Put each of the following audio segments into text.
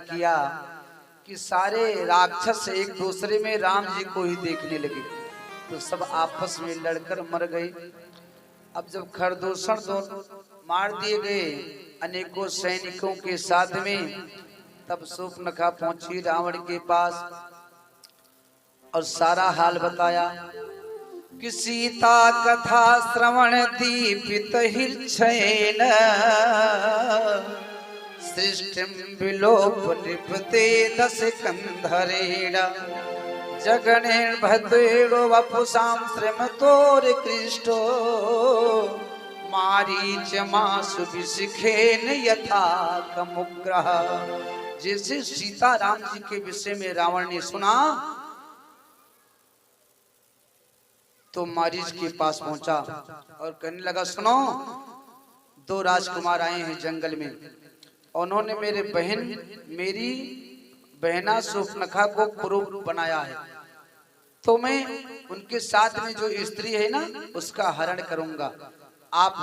किया कि सारे राक्षस एक दूसरे में राम जी को ही देखने लगे, तो सब आपस में लड़कर मर गए। अब जब खरदूषण दोनों मार दिए गए अनेकों सैनिकों के साथ में, तब शूर्पणखा पहुंची रावण के पास और सारा हाल बताया कि सीता कथा श्रवण दीपित हृच्छयेन सृष्टिं विलोप नृपते दश कंधरेण जगणेन भद्रेणो वपुषां श्रमतोर कृष्टो मारीच मासु विशिखेन यथा कमुग्रह। जैसे सीता राम जी के विषय में रावण ने सुना तो मारीच के पास पहुंचा और कहने लगा, सुनो, दो राजकुमार आए हैं जंगल में, उन्होंने मेरी बहना शूर्पणखा को कुरूप बनाया है, तो मैं उनके साथ में जो स्त्री है ना उसका हरण करूंगा, आप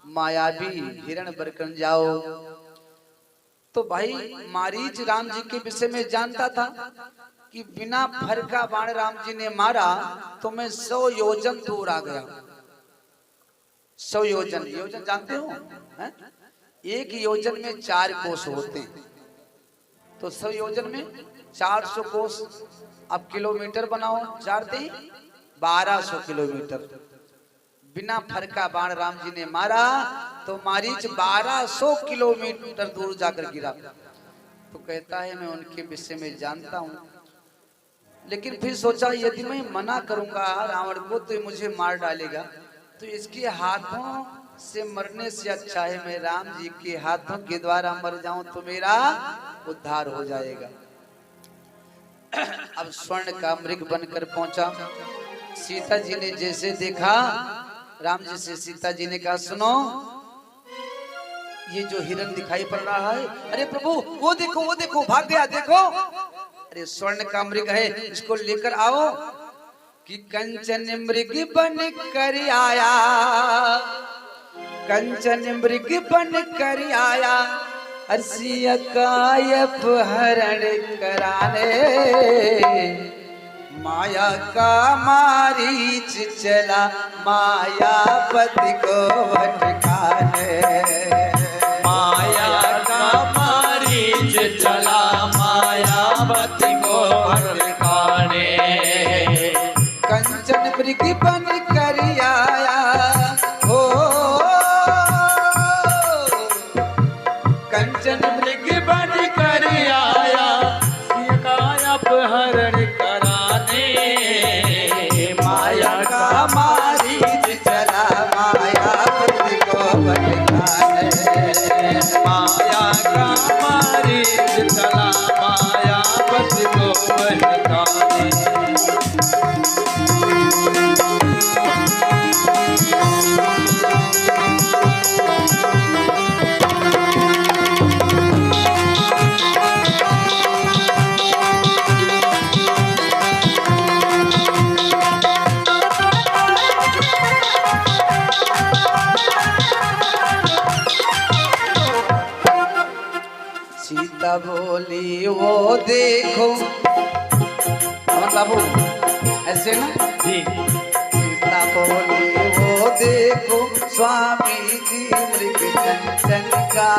मायावी हिरण बनकर जाओ। तो भाई मारीच राम जी के विषय में जानता था कि बिना फर का बाण राम जी ने मारा तो मैं 100 योजन दूर आ गया। 100 योजन, योजन जानते हो है? एक योजन में 4 कोस होते हैं, तो 100 योजन में 400 कोस। अब किलोमीटर बनाओ, 4 × 1200 किलोमीटर। बिना फर का बाण राम जी ने मारा तो मारीच 1200 किलोमीटर दूर जाकर गिरा। तो कहता है मैं उनके विषय में जानता हूं, लेकिन फिर सोचा यदि मैं मना करूंगा रावण को तो मुझे मार डालेगा, तो इसके हाथों से मरने से अच्छा है मैं राम जी के हाथों के द्वारा मर जाऊं तो मेरा उद्धार हो जाएगा। अब स्वर्ण का मृग बनकर पहुंचा। सीता जी ने जैसे देखा, राम जी से सीता जी ने कहा, सुनो, ये जो हिरण दिखाई पड़ रहा है, अरे प्रभु वो देखो भाग गया, देखो, अरे स्वर्ण का मृग है, इसको लेकर आओ। कि कंचन मृग बन कर आया, कंचन मृग बन कर आया, अर्षिया काय अपहरण कराने, माया का मारीच चला मायापति को भटकाने, माया का मारीच चला मायापति को भटकाने। कंचन मृग बन कर आया हो, कंचन मृग बन कर आया, काय अपहरण कराने, माया का मारीच चला मायापति को भटकाने, माया का मारीच चला मायापति को भटकाने। सीता बोली वो देखो, बाबू ऐसे ना जी। सीता बोली वो देखो स्वामी जी मृग कंचन का,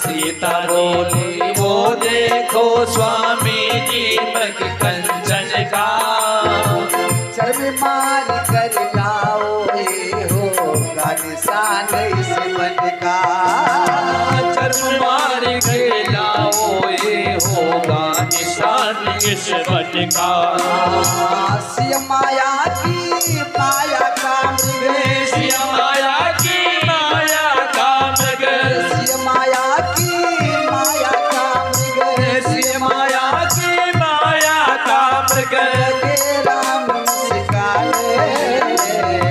सीता बोली वो देखो स्वामी जी मृग कंचन का, चर्म मार कर लाओ ये होगा निशान इस मन का, चर्म मार के लाओ ये होगा निशान इस वन का। सिया माया की माया का मृग, सिया माया की माया का मृग, सिया माया की माया का मृग, सिया माया की माया का मृग, के राम सिकाले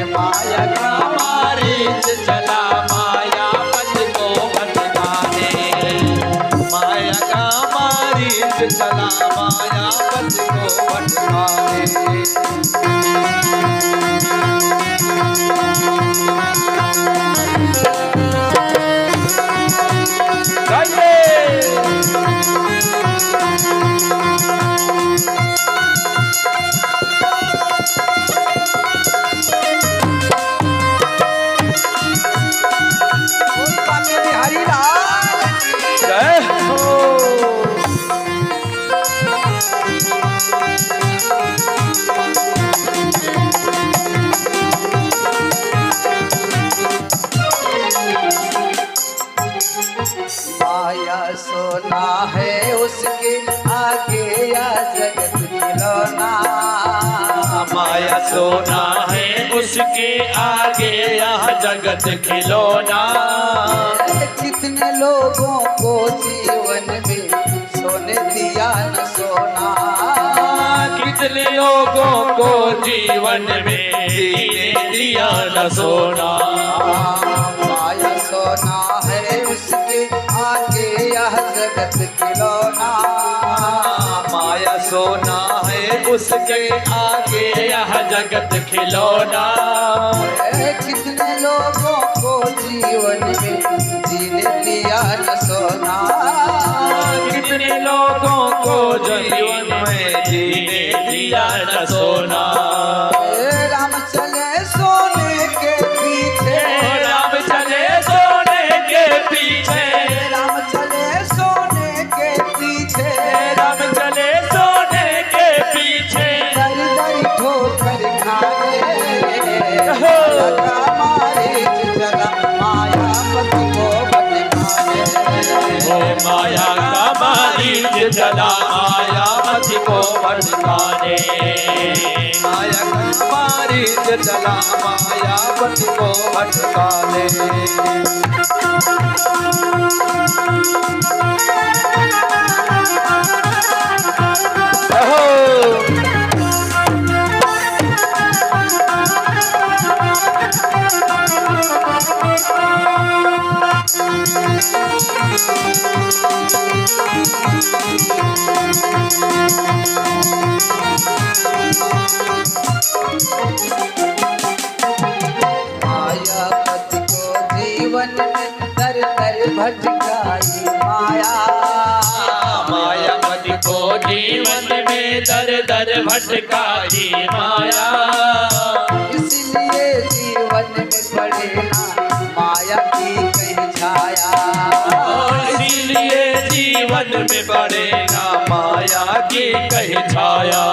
माया का मारीच चला मायापति को भटकाने, माया का मारीच चला मायापति को भटकाने। गाइए सोना है उसके आगे या जगत खिलौना। माया सोना है उसके आगे यह जगत खिलौना। कितने लोगों को जीवन में सोने दिया न सोना। कितने लोगों को जीवन में जीने दिया न सोना। माया सोना है उसके आगे यह जगत खिलौना। माया सोना है उसके आगे यह जगत खिलौना। कितने लोगों को जीवन में जीने दिया न सोना। कितने लोगों को जीवन में जीने दिया न सोना। राम चले सोने के पीछे। राम चले सोने के पीछे। राम चले सोने के पीछे। राम चले सोने के पीछे। दर दर ठोकर खाए। मारे चला मायापति को भटकाए। माया का मारीच चला मायावती को भटकाने। माया का मारीच चला मायावती को भटकाने। मायापति को जीवन में दर दर भटकाई माया। मायावती को जीवन में दर दर भटकाई माया। इसलिए जीवन में पड़े ना माया की कहीं छाया। इसीलिए जीवन में पड़ेगा माया की कहीं छाया।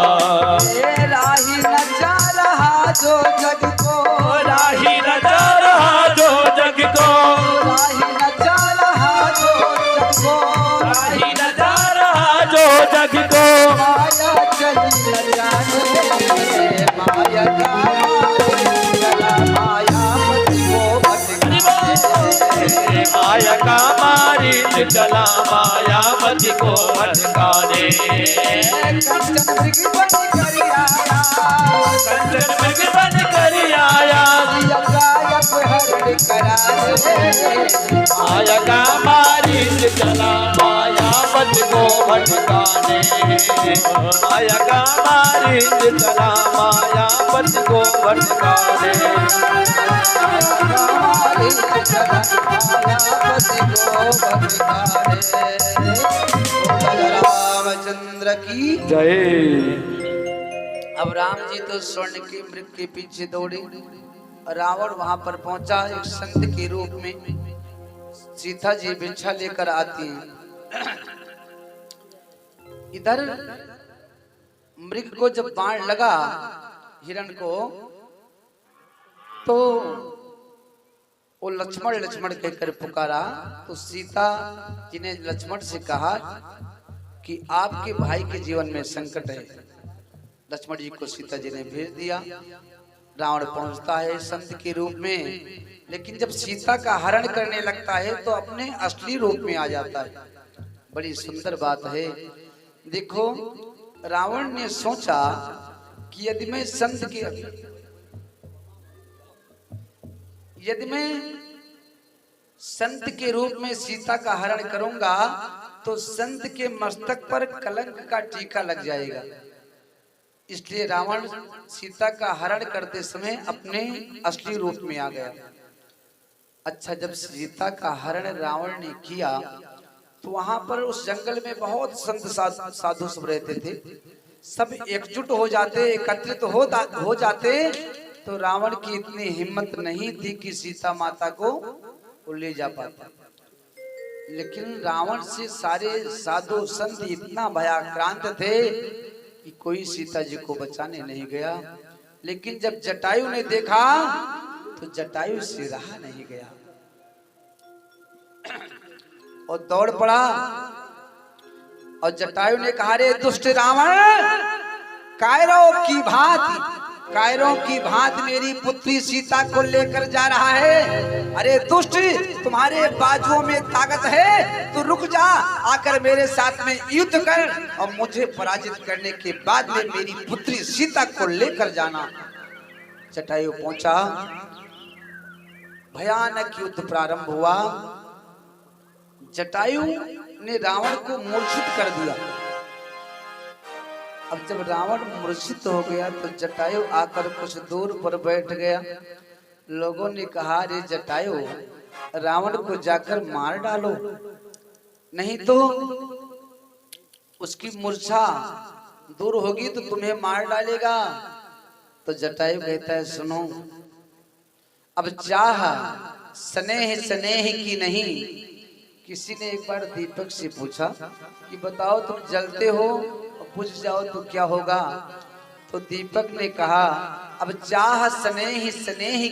राही नचा रहा जो जग को। राही नचा रहा जो जग को। राही नचा रहा जो जग को। राही नचा रहा जो जग को। माया चली न जाने। माया का मारे चला मायापति को भटकाए। माया का मारीच चला मायावती को भटकाने। कंचन मृग बन कर आया। कंचन मृग बन कर आया। गायब हरण कराने। माया का मारीच चला मायावती को भटकाने। माया का मारीच चला मायावती को भटकाने। रामचंद्र की। जय। अब राम जी तो स्वर्ण के मृग के पीछे दौड़े। रावण वहां पर पहुंचा एक संत के रूप में। सीता जी भिक्षा लेकर आती हैं। इधर मृग को जब बाण लगा हिरण को, तो वो लक्ष्मण लक्ष्मण कहकर पुकारा। तो सीता जी ने लक्ष्मण से कहा कि आपके भाई के जीवन में संकट है। लक्ष्मण जी को सीता जी ने भेज दिया। रावण पहुंचता है संत के रूप में, लेकिन जब सीता का हरण करने लगता है तो अपने असली रूप में आ जाता है। बड़ी सुंदर बात है। देखो, रावण ने सोचा कि यदि मैं संत के रूप में सीता का हरण करूंगा तो संत के मस्तक पर कलंक का टीका लग जाएगा। इसलिए रावण सीता का हरण करते समय अपने असली रूप में आ गया। अच्छा, जब सीता का हरण रावण ने किया तो वहां पर उस जंगल में बहुत संत साधु सब रहते थे। सब एकजुट हो जाते, एकत्रित हो जाते, तो रावण की इतनी हिम्मत नहीं थी कि सीता माता को ले जा पाता। लेकिन रावण से सारे साधु संत इतना भयाक्रांत थे कि कोई सीता जी को बचाने नहीं गया। लेकिन जब जटायु ने देखा तो जटायु से रहा नहीं गया। और दौड़ पड़ा। और जटायु ने कहा, रे दुष्ट रावण, कायरों की भांति मेरी पुत्री सीता को लेकर जा रहा है। अरे दुष्ट, तुम्हारे बाजुओं में ताकत है तो रुक जा, आकर मेरे साथ में युद्ध कर और मुझे पराजित करने के बाद में मेरी पुत्री सीता को लेकर जाना। जटायु पहुंचा, भयानक युद्ध प्रारंभ हुआ। जटायु ने रावण को मूर्छित कर दिया। अब जब रावण मूर्छित हो गया तो जटायु आकर कुछ दूर पर बैठ गया। लोगों ने कहा, रे जटायु, रावण को जाकर मार डालो, नहीं तो उसकी मूर्छा दूर होगी तो तुम्हें मार डालेगा। तो जटायु कहता है, सुनो, अब चाह स्नेह की नहीं। किसी ने एक बार दीपक से पूछा कि बताओ, तुम जलते हो और बुझ जाओ तो क्या होगा? तो दीपक ने कहा, अब चाह स्नेह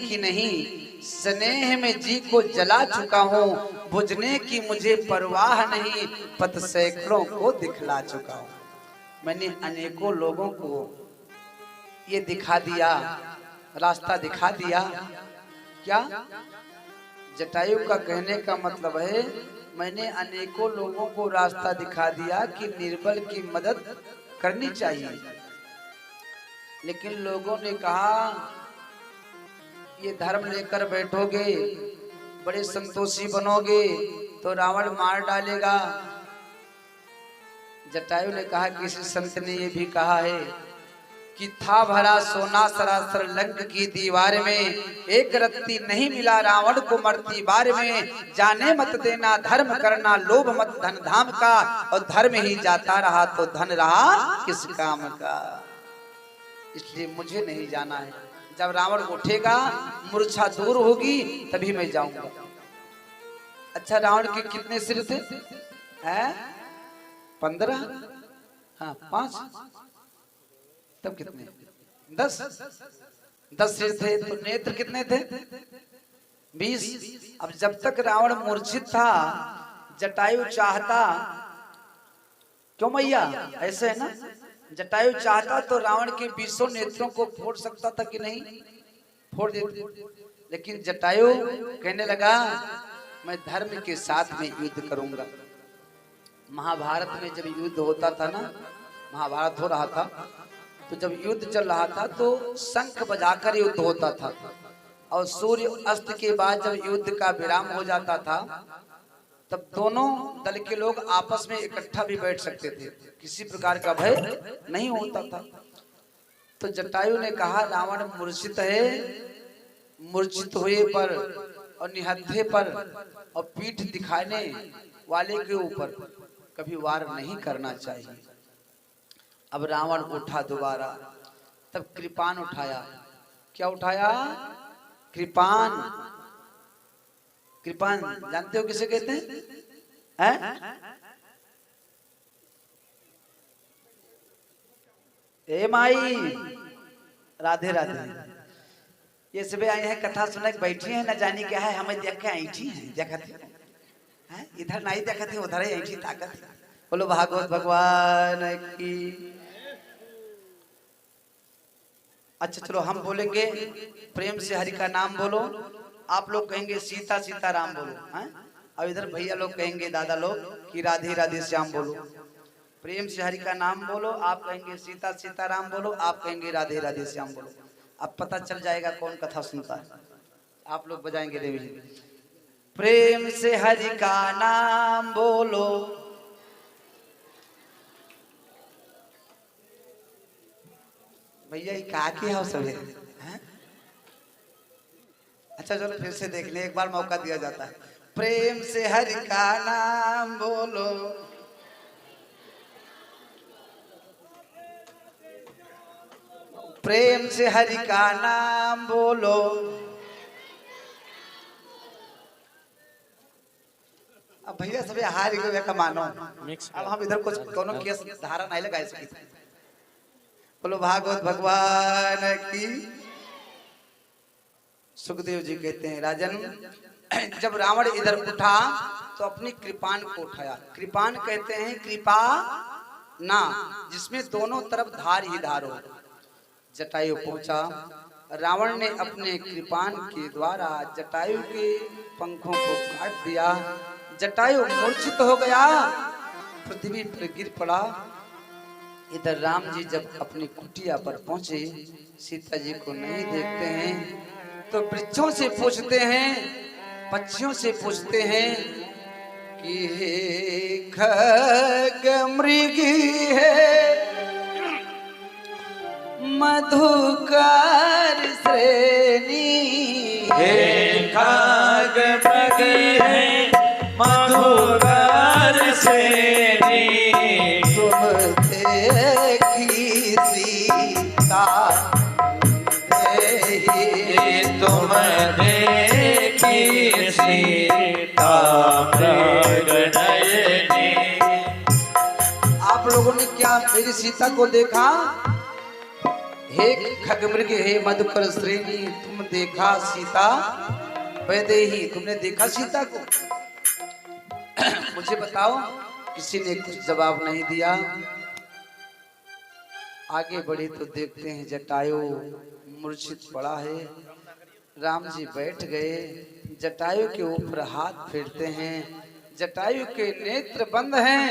की नहीं, स्नेह में जी को जला चुका हूँ, बुझने की मुझे परवाह नहीं, पथ सैकड़ों को दिखला चुका हूँ। मैंने अनेकों लोगों को ये दिखा दिया, रास्ता दिखा दिया। क्या? जटायु का कहने का मतलब है, मैंने अनेकों लोगों को रास्ता दिखा दिया कि निर्बल की मदद करनी चाहिए। लेकिन लोगों ने कहा, ये धर्म लेकर बैठोगे, बड़े संतोषी बनोगे तो रावण मार डालेगा। जटायु ने कहा, किसी संत ने ये भी कहा है कि था भरा सोना सरासर लंक की दीवार में, एक रत्ती नहीं मिला रावण को मरती बार में, जाने मत देना धर्म करना लोभ मत धन धाम का, और धर्म ही जाता रहा तो धन रहा किस काम का। इसलिए मुझे नहीं जाना है। जब रावण उठेगा, मूर्छा दूर होगी, तभी मैं जाऊंगा। अच्छा, रावण के कितने सिर थे? हैं? 15? हाँ, 5? तब कितने? 10 सिर थे तो नेत्र कितने थे? 20। अब जब तक रावण मूर्छित था, जटायु चाहता, क्यों मैया, ऐसे है ना, जटायु चाहता तो रावण के 20 नेत्रों को फोड़ सकता था कि नहीं? फोड़ देते। लेकिन जटायु कहने लगा, मैं धर्म के साथ में युद्ध करूंगा। महाभारत में जब युद्ध होता था ना, महाभारत हो रहा था, तो जब युद्ध चल रहा था तो शंख बजाकर युद्ध होता था, और सूर्य अस्त के बाद जब युद्ध का विराम हो जाता था, तब दोनों दल के लोग आपस में इकट्ठा भी बैठ सकते थे, किसी प्रकार का भय नहीं होता था। तो जटायु ने कहा, रावण मूर्छित है, मूर्छित हुए पर और निहत्थे पर और पीठ दिखाने वाले के ऊपर कभी वार नहीं करना चाहिए। अब रावण उठा दोबारा, तब कृपान उठाया। क्या उठाया? कृपान। कृपान जानते हो किसे कहते हैं? ए माई, राधे राधे। ये सब आए हैं कथा सुनने बैठी हैं, न जानी क्या है, हमें देख के ऐठी हैं, देखा थे इधर नहीं देखा थे, उधर ही ऐठी ताकत। बोलो भागवत भगवान की। अच्छा चलो, हम बोलेंगे प्रेम से हरि का नाम बोलो, आप लोग कहेंगे सीता सीता राम बोलो, हैं? और इधर भैया लोग कहेंगे, दादा लोग, कि राधे राधे श्याम बोलो। प्रेम से हरि का नाम बोलो, आप कहेंगे सीता सीता राम बोलो, आप कहेंगे राधे राधे श्याम बोलो। अब पता चल जाएगा कौन कथा सुनता है। आप लोग बजाएंगे देवी जी। प्रेम से हरि का नाम बोलो, भैया ये कहा की है सब है? अच्छा चलो फिर से देख ले, एक बार मौका दिया जाता है। प्रेम से हरि का नाम बोलो, प्रेम से हरि का नाम बोलो। अब भैया सब हार गए का मानो। अब हम इधर कुछ कोनो केस धारा नहीं लगा सकते। बोलो भागवत भगवान की। सुखदेव जी कहते हैं, राजन जब रावण इधर उठा तो अपनी कृपान को उठाया। कृपान कहते हैं कृपा ना, जिसमें दोनों तरफ धार ही धार हो। जटायु पहुंचा, रावण ने अपने कृपान के द्वारा जटायु के पंखों को काट दिया। जटायु मूर्छित हो गया, पृथ्वी पर गिर पड़ा। इधर राम जी जब अपनी कुटिया पर पहुंचे, सीता जी को नहीं देखते हैं तो वृक्षों से पूछते हैं, पक्षियों से पूछते हैं कि हे खग मृगी है मधुकर श्रेणी, हे खग मृगी है मधुकर श्रेणी, तुम देखी सीता देहि, तुम देखी सीता मृगनयनी। आप लोगों ने क्या मेरी सीता को देखा? हे खगमृग हे मधुकर श्रेणी, तुम देखा सीता वैदेही, तुमने देखा सीता को? मुझे बताओ। किसी ने कुछ जवाब नहीं दिया। आगे बढ़े तो देखते हैं जटायु मूर्छित पड़ा है। राम जी बैठ गए, जटायु के ऊपर हाथ फेरते हैं। जटायु के नेत्र बंद हैं,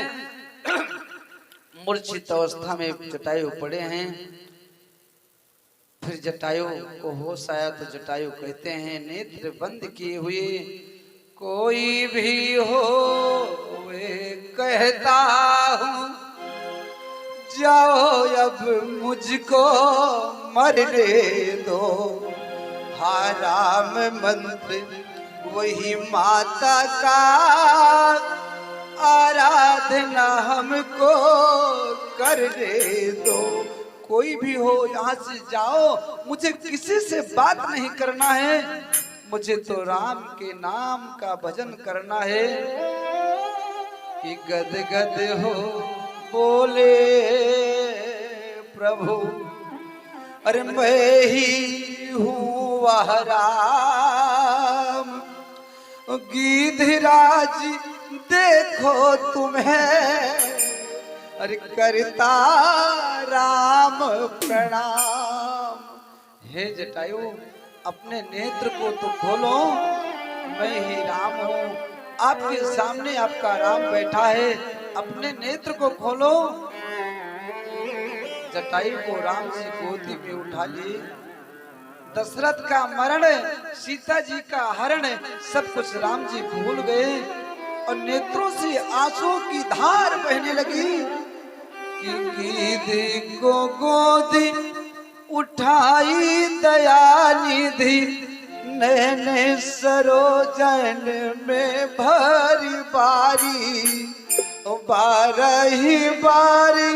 मूर्छित अवस्था में जटायु पड़े हैं। फिर जटायु को होश आया तो जटायु कहते हैं, नेत्र बंद किए हुए कोई भी हो वे कहता हूँ, जाओ अब मुझको मरने दो। हा राम मंत्र वही माता का, आराधना हमको करने दो। कोई भी हो यहाँ से जाओ, मुझे किसी से बात नहीं करना है, मुझे तो राम के नाम का भजन करना है। कि गद गद हो बोले प्रभु, अरे मैं ही हूँ वह राम। गिद्धराज देखो तुम्हें, अरे करता राम प्रणाम। हे जटायु अपने नेत्र को तो खोलो, मैं ही राम हूँ, आपके सामने आपका राम बैठा है, अपने नेत्र को खोलो। जटायु को राम जी गोदी में उठा लिए। दशरथ का मरण, सीता जी का हरण, सब कुछ राम जी भूल गए और नेत्रों से आंसू की धार बहने लगी। कि गिद्ध को गोदी उठाई दयानिधि, नैने सरोजन में भरी बारी। बारही बारी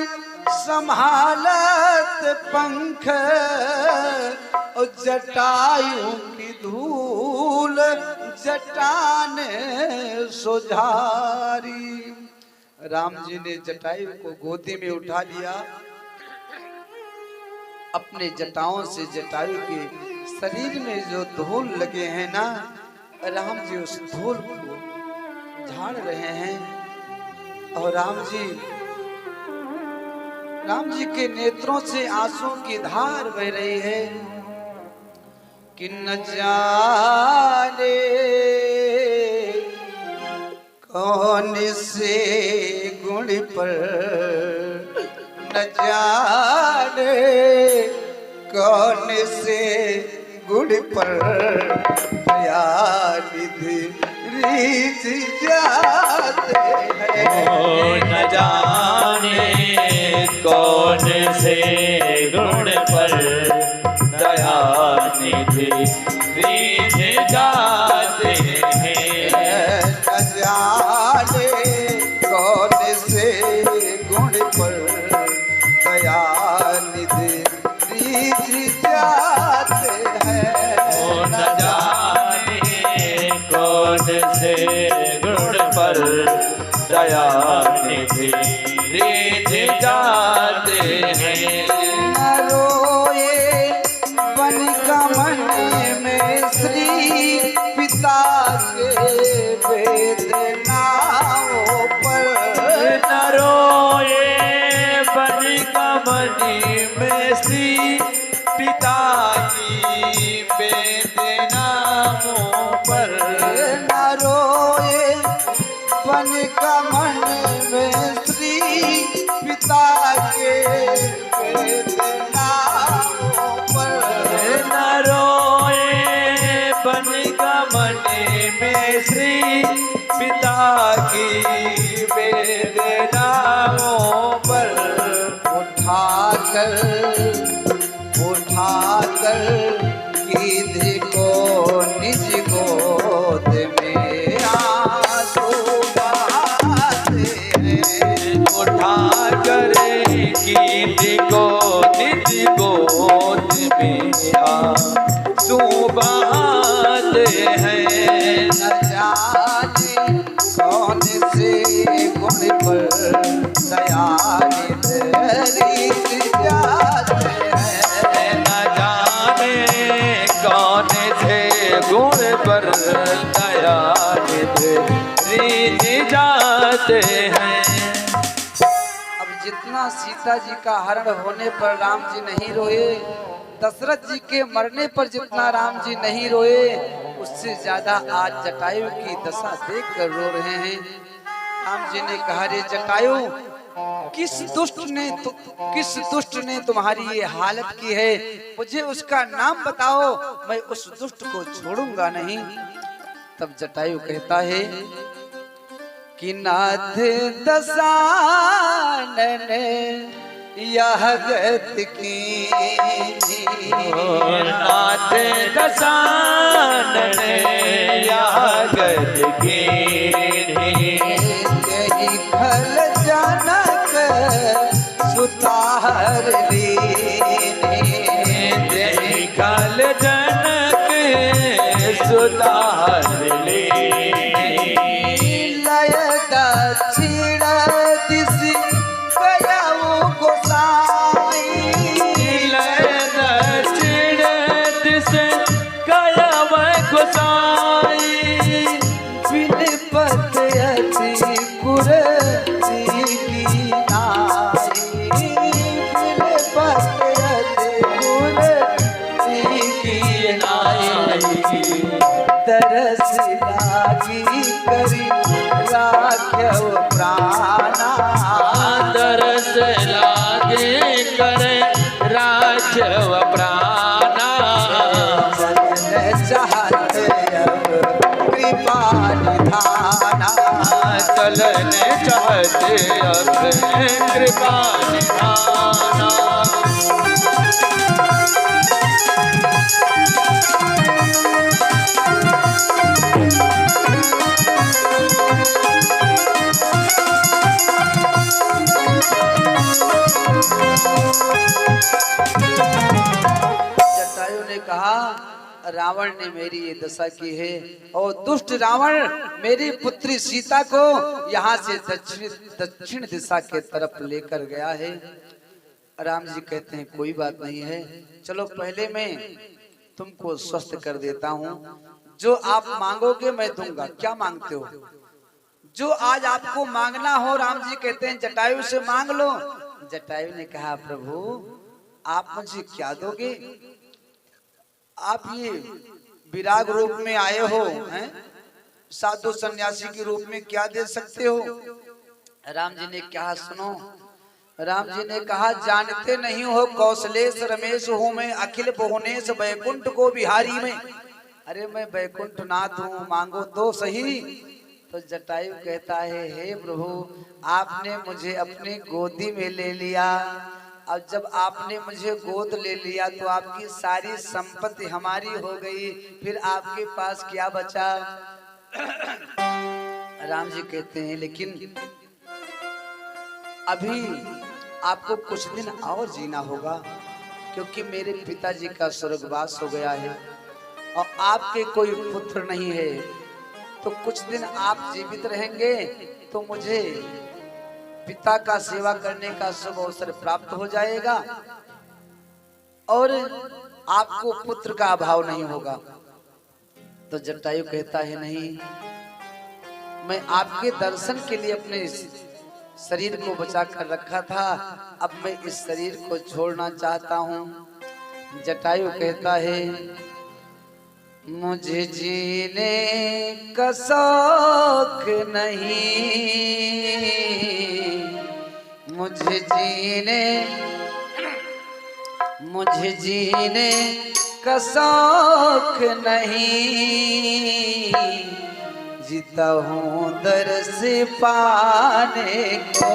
संभालत पंख, जटायु की धूल जटान सुधारी। राम जी ने जटायु को गोदी में उठा लिया। अपने जटाओं से जटायु के शरीर में जो धूल लगे हैं ना, राम जी उस धूल को झाड़ रहे हैं। और राम जी के नेत्रों से आंसू की धार बह रही है। कि न जाने कौन से गुण पर, न जाने कौन से गुण पर दयानिधि रीझ जाते हैं। न जाने कौन से गुण पर दयानिधि रीझ जाते हैं। न जाने कौन से गुण पर दयानिधि रीझ जाते हैं। न जाने कौन से गुण पर दयानिधि रीझ जाते हैं। न रोए वन कमल में श्री पिता के वेदनाओं पर न रोए बन कमनी में श्री पिता की वेदनाओं पर न रोए बन कमन में श्री पिता के वेदनाओं पर न रोए बन कमन में श्री पिता की वेदनाओं पर उठाकर गिद्ध को निज गोद में आंसू बहाते हैं। उठा कर गिद्ध को निज गोद में आंसू बहाते हैं। न जाने कौन से गुण पर दयानिध रीत जाते हैं। न जाने कौन से गुण पर दयानिध रीत जाते हैं। अब जितना सीता जी का हरण होने पर राम जी नहीं रोए, दशरथ जी के मरने पर जितना राम जी नहीं रोए, उससे ज्यादा आज जटायु की दशा देखकर रो रहे हैं। राम जी ने कहा, रे जटायु, किस दुष्ट ने तुम्हारी ये हालत की है? मुझे उसका नाम बताओ, मैं उस दुष्ट को छोड़ूंगा नहीं। तब जटायु कहता है कि नाथ दशानन यह गत की, नाथ दशानन यह गत की, यही खल जनक सुतार लीने, यही खल जनक सुतार लीने। लय दक्षिण दिशि गयऊ गोसाई, लय दक्षिण दिश गयऊ गोसाई, विनपत अति कुरती की नाई, विनपत अति कुरती की नाई। तरस लागी करी राख्यव प्राणा, तरस लागे करे राघव प्राणा। मन चाहत अब कृपा निधाना, चलन चाहते अब कृपा निधाना। जटायु ने कहा, रावण ने मेरी ये दशा की है और दुष्ट रावण मेरी पुत्री सीता को यहाँ से दक्षिण दिशा के तरफ लेकर गया है। राम जी कहते हैं कोई बात नहीं है, चलो पहले मैं तुमको स्वस्थ कर देता हूँ। जो आप मांगोगे मैं दूंगा। क्या मांगते हो? जो आज आपको मांगना हो, राम जी कहते हैं जटायु से मांग लो। जटायु ने कहा, प्रभु आप मुझे क्या दोगे? आप ये विराग रूप में आए हो, हैं? साधु सन्यासी के रूप में क्या दे सकते हो? राम जी ने कहा, सुनो। राम जी ने कहा, जानते नहीं हो कौशलेश रमेश हूँ मैं, अखिल भुवनेश बैकुंठ को बिहारी में। अरे मैं बैकुंठ नाथ हूँ, मांगो तो सही। तो जटायु कहता है, हे प्रभु आपने मुझे अपनी गोदी में ले लिया। अब जब आपने मुझे गोद ले लिया तो आपकी सारी संपत्ति हमारी हो गई, फिर आपके पास क्या बचा? राम जी कहते हैं, लेकिन अभी आपको कुछ दिन और जीना होगा, क्योंकि मेरे पिताजी का स्वर्गवास हो गया है और आपके कोई पुत्र नहीं है। तो कुछ दिन आप जीवित रहेंगे तो मुझे पिता का सेवा करने का शुभ अवसर प्राप्त हो जाएगा और आपको पुत्र का अभाव नहीं होगा। तो जटायु कहता है नहीं, मैं आपके दर्शन के लिए अपने शरीर को बचा कर रखा था, अब मैं इस शरीर को छोड़ना चाहता हूँ। जटायु कहता है मुझे जीने का शौक नहीं, मुझे जीने का शौक नहीं, जीता हूँ दर्श पाने को।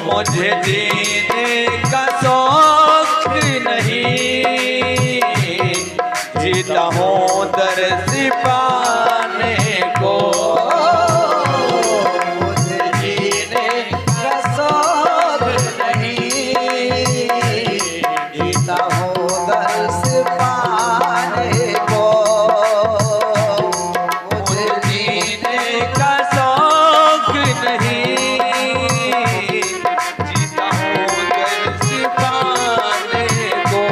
मुझे जीने का शौक नहीं, जीता हूँ दर्श पाने को। मुझे जीने का शौक नहीं, जीता हूँ दर्श पाने को। मुझे जीने का शौक नहीं, जीता हूँ दर्श पाने को।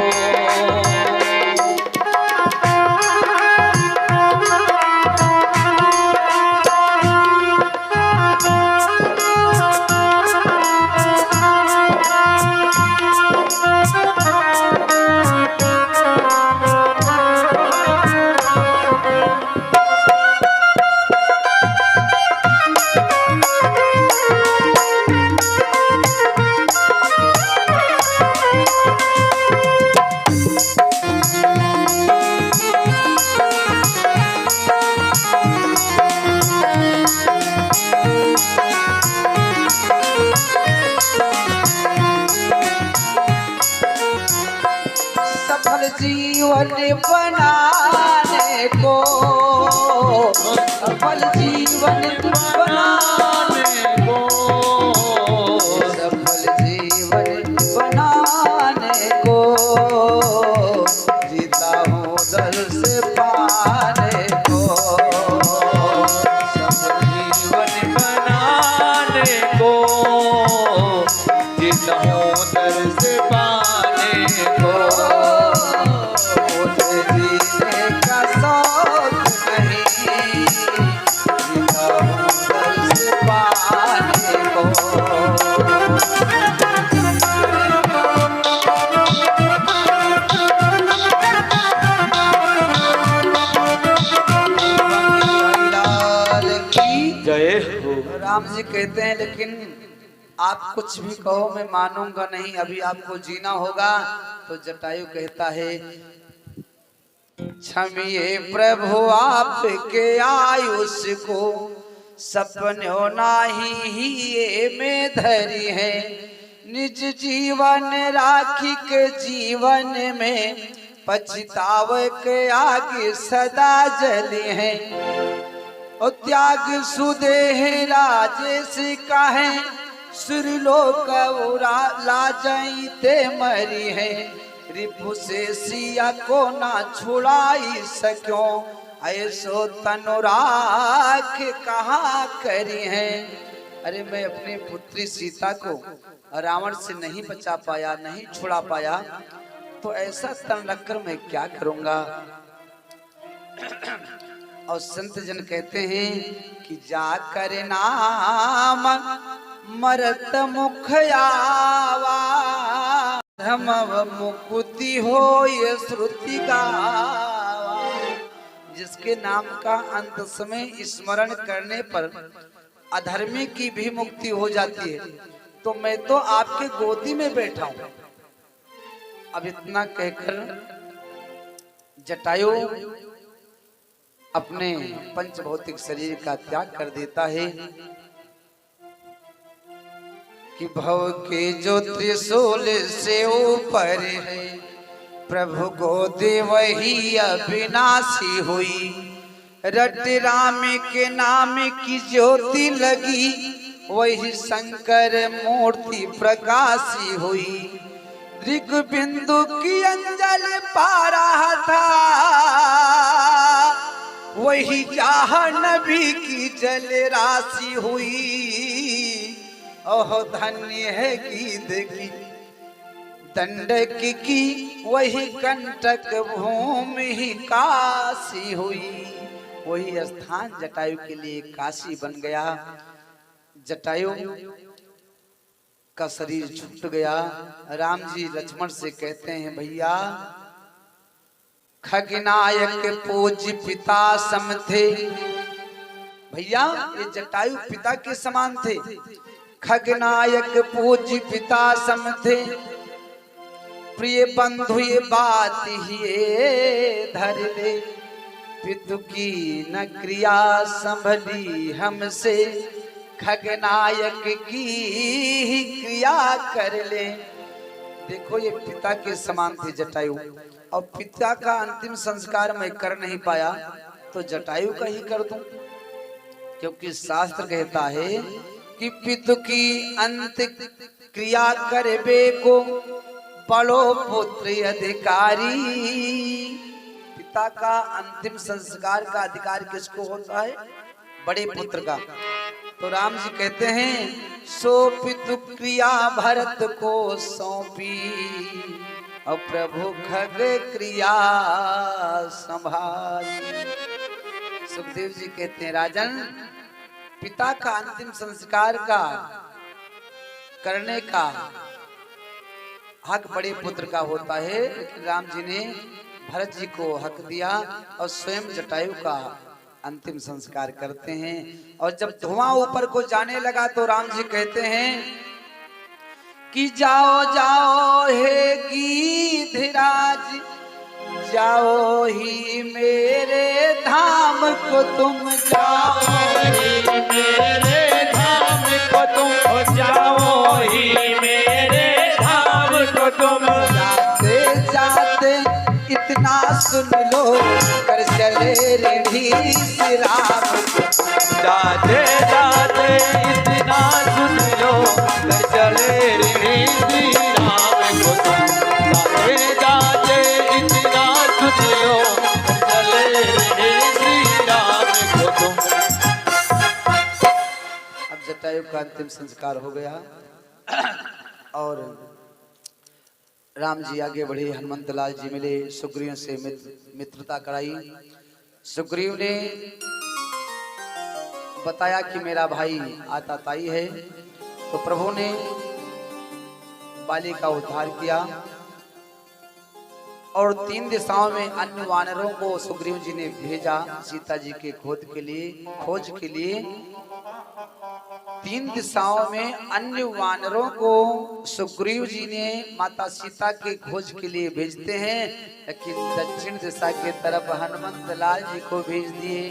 सफल जीवन बनाने को, सफल जीवन बनाने को, सफल जीवन बनाने को, जीता हूँ दर्श पाने को। सफल जीवन बनाने को, जीता हूँ दर्श पाने को। मुझे जीने का शौक नहीं, जीता हूँ दर्श पाने को। लाल की जय हो। राम जी कहते हैं लेकिन आप कुछ भी कहो मैं मानूंगा नहीं, अभी आपको जीना होगा। तो जटायु कहता है क्षमिए प्रभु आपके आयुष को, सपनों नाही ही में धरी है, निज जीवन राखी के जीवन में, पछताव के आगे सदा जली है। और त्याग सुदेह राजेश कहे, सुरलोक लाजई ते मरी है, रिपु से सिया को ना छुड़ाई सक्यो, ऐसो तनुराख कहाँ करी है। अरे मैं अपनी पुत्री सीता को रावण से नहीं बचा पाया, नहीं छुड़ा पाया, तो ऐसा तन रखकर मैं क्या करूंगा। और संत जन कहते हैं कि जाकर नाम मरत मुख आवा, धमव मुकुति हो ये श्रुति गावा। जिसके नाम का अंत समय स्मरण करने पर अधर्मी की भी मुक्ति हो जाती है, तो मैं तो आपके गोदी में बैठा हूं। अब इतना कहकर जटायु अपने पंच भौतिक शरीर का त्याग कर देता है कि भव के जो त्रिशूल से ऊपर है, प्रभु गोदे वही अविनाशी हुई, रट राम के नाम की ज्योति लगी, वही शंकर मूर्ति प्रकाशी हुई। दृग बिंदु की अंजल पा रहा था, वही चाह नबी की जल राशि हुई। ओह धन्य है गीत की दंडक की वही कंटक भूमि ही काशी हुई। वही स्थान जटायु के लिए काशी बन गया। जटायु का शरीर छूट गया। राम जी लक्ष्मण से कहते हैं भैया खगनायक पूज्य पिता सम थे। भैया ये जटायु पिता के समान थे। खगनायक पूज्य पिता सम थे, प्रिय बंधु ये बात ही धर ले। पितु की न क्रिया संभली हमसे, खगनायक की ही क्रिया कर ले। देखो ये पिता के समान थे जटायु, और पिता का अंतिम संस्कार मैं कर नहीं पाया तो जटायु का ही कर दूं, क्योंकि शास्त्र कहता है कि पितु की अंत क्रिया करबे को बड़ो पुत्र अधिकारी। पिता का अंतिम संस्कार का अधिकार किसको होता है? बड़े पुत्र का। तो राम जी कहते हैं सो पितु क्रिया भरत को सौंपी, और प्रभु खग क्रिया संभाली। सुखदेव जी कहते हैं राजन, पिता का अंतिम संस्कार का करने का हक बड़े पुत्र का होता है, लेकिन राम जी ने भरत जी को हक दिया और स्वयं जटायु का अंतिम संस्कार करते हैं। और जब धुआं ऊपर को जाने लगा तो राम जी कहते हैं कि जाओ जाओ हे गिरिराज, जाओ ही मेरे धाम को तुम, जाओ ही मेरे धाम को तुम, जाओ ही मेरे धाम को तुम। जाते जाते इतना सुन लो, कर चले ऋषि राम को। जाते जाते इतना सुन लो, कर चले ऋषि राम को तुम। जाते जाते इतना सुन लो, कर चले ऋषि राम को तुम। अब जटायु का अंतिम संस्कार हो गया और राम जी आगे बढ़े। हनुमंत लाल जी मिले, सुग्रीव से मित्रता कराई। सुग्रीव ने बताया कि मेरा भाई आताताई है, तो प्रभु ने बाली का उद्धार किया और 3 दिशाओं में अन्य वानरों को सुग्रीव जी ने भेजा सीता जी के खोज के लिए। 3 दिशाओं में अन्य वानरों को सुग्रीव जी ने माता सीता के खोज के लिए भेजते हैं, लेकिन दक्षिण दिशा के तरफ हनुमंत लाल जी को भेज दिए।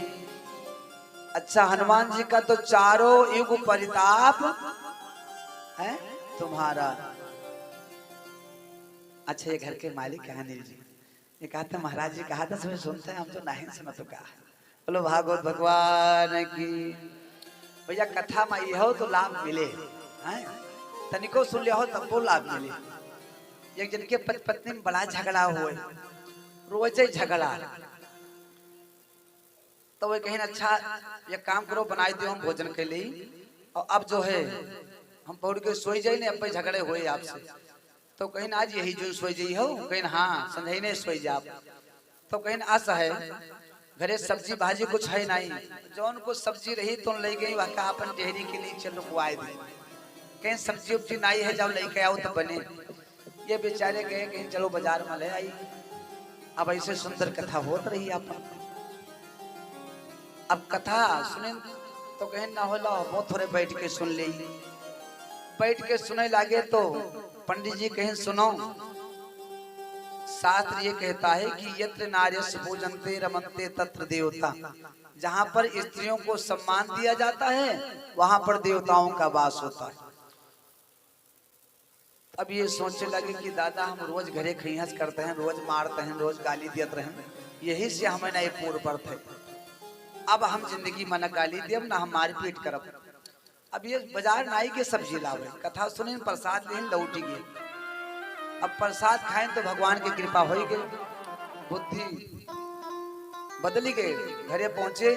अच्छा, हनुमान जी का तो चारों युग परिताप है तुम्हारा। अच्छा, ये घर के मालिक है अनिल जी, ये कहा था महाराज जी कहा था समय सुनते हैं, हम तो नहीं सुना तो कहा। बोलो भागवत भगवान की। भैया कथा में यह तो लाभ मिले हैं, तनिको सुन लिया हो तब वो लाभ मिले। एक जन के पत्नी में बड़ा झगड़ा हुए, रोज झगड़ा, तो वो कहीं अच्छा ये काम करो बनाई दो हम भोजन के लिए, और अब जो है हम पौड़ के सोई जाए ना, अब झगड़े हुए आपसे, तो कहीं आज यही जो सोई जाई हो, कहीं हाँ संजय ने सोई जा, तो कहीं आशा है घरे सब्जी भाजी कुछ है नहीं, जौन को सब्जी रही तो ले गई वह का अपन डेहरी के लिए चलो रुकवाए दी, कहीं सब्जी उब्जी नहीं है जब लेके आओ तो बने। ये बेचारे गए कहीं चलो बाजार में ले आई। अब ऐसे सुंदर कथा होत रही अपन। अब कथा सुने तो कहीं ना होला वो थोड़े बैठ के सुन ले, बैठ के सुने लागे तो पंडित जी कहीं सुनो। शास्त्र ये कहता है कि यत्र नार्यस्य पूजन्ते रमन्ते तत्र देवता, जहाँ पर स्त्रियों को सम्मान दिया जाता है वहां पर देवताओं का वास होता है। अब ये सोचने लगे कि दादा हम रोज घरे खैहस करते हैं, रोज मारते हैं, रोज गाली देते हैं, यही से हमें ना पूर्व पड़त है। अब हम जिंदगी में न गाली देव ना हम मारपीट करब। अब ये बाजार नाई के सब्जी लावे, कथा सुने प्रसाद लेन लौटी गए। अब प्रसाद खाएं तो भगवान की कृपा हो गई, बुद्धि बदली गई। घरे पहुंचे,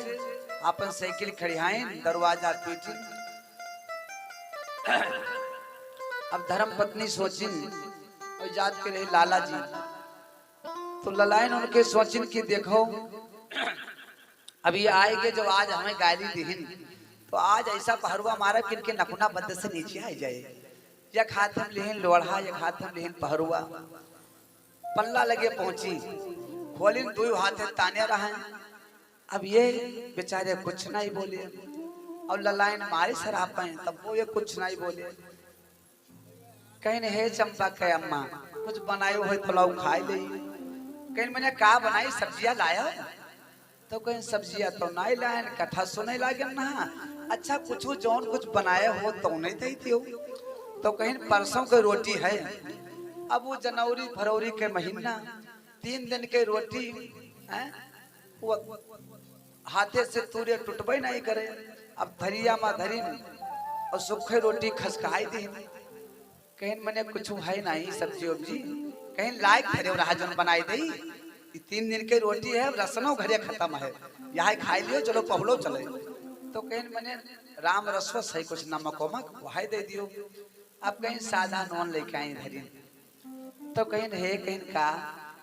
अपन साइकिल खड़ियाएं, दरवाजा पीटी। अब धर्म पत्नी सोची और जात के रहे लाला जी। तो ललायन उनके सोचिन की देखो अभी आएंगे जब आज हमें गाली दीहिन तो आज ऐसा पहरुआ मारा कि इनके नकुना बंद से नीचे आ जाए। या खातम लेहिन लोढ़ा या खातम लेहिन पहरुआ पल्ला लगे पहुंची खोलिन दो हाथ ताने रहा। अब ये बेचारे कुछ नहीं बोले और ललायन मारे शराब पाए तब वो ये कुछ नहीं बोले। कहीं हे चंपा के अम्मा कुछ बनायो हो पुलाव खाए ले। कहीं मैंने का बनाई सब्जियां लाया तो कहीं सब्जियां तो नहीं लाए कथा सुने लागे ना। अच्छा कुछ जौन कुछ बनाए हो तो नहीं देती हो तो कहीं परसों की रोटी है। अब वो जनवरी फरवरी के महीना 3 दिन के रोटी है वो हाथे से तूरे टूटबे नहीं करे। अब धरिया में धरी और सूखे रोटी खसकाई दी। कहीं मैंने कुछ है नहीं सब्जी उब्जी कहीं लायक धरे रहा जन बनाई दी। 3 दिन के रोटी है रसनो घरे खत्म है यहाँ खाई लियो चलो पहलो चले। तो कहीं मैंने राम रसवस है कुछ नमक वमक वहां दे दियो। अब कहीं सादा नॉन लेके आई धरी तो कहीं हे कहीं का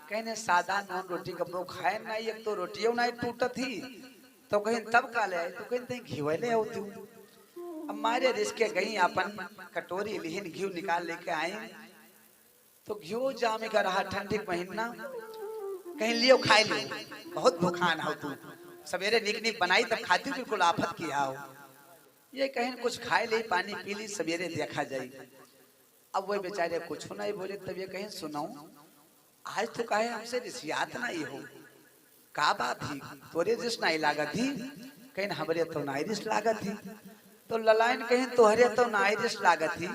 कहीं सादा नॉन रोटी कपड़ो खाए नहीं एक तो रोटियों नहीं टूटत थी तो कहीं तब का ले तो कहीं घी ले होती। अब मारे रिश्के गई अपन कटोरी लिहिन घी निकाल लेके आए तो घी जामे का रहा ठंडी महीना कहीं लियो खाए लियो बहुत भूखान हो तू सवेरे निक निक बनाई तब खाती बिल्कुल आफत किया हो। ये कहीं कुछ खाए ले पानी पी ली सवेरे देखा जाए। अब वो बेचारे कुछ नहीं बोले तब ये कहीं सुनाऊं आज तो कहे हमसे रिसियात नहीं हो का बात थी तोरे रिस नहीं लागत थी कहीं हमरे तो नहीं रिस लागत थी। तो ललायन कहीं तोहरे तो नहीं रिस लागत थी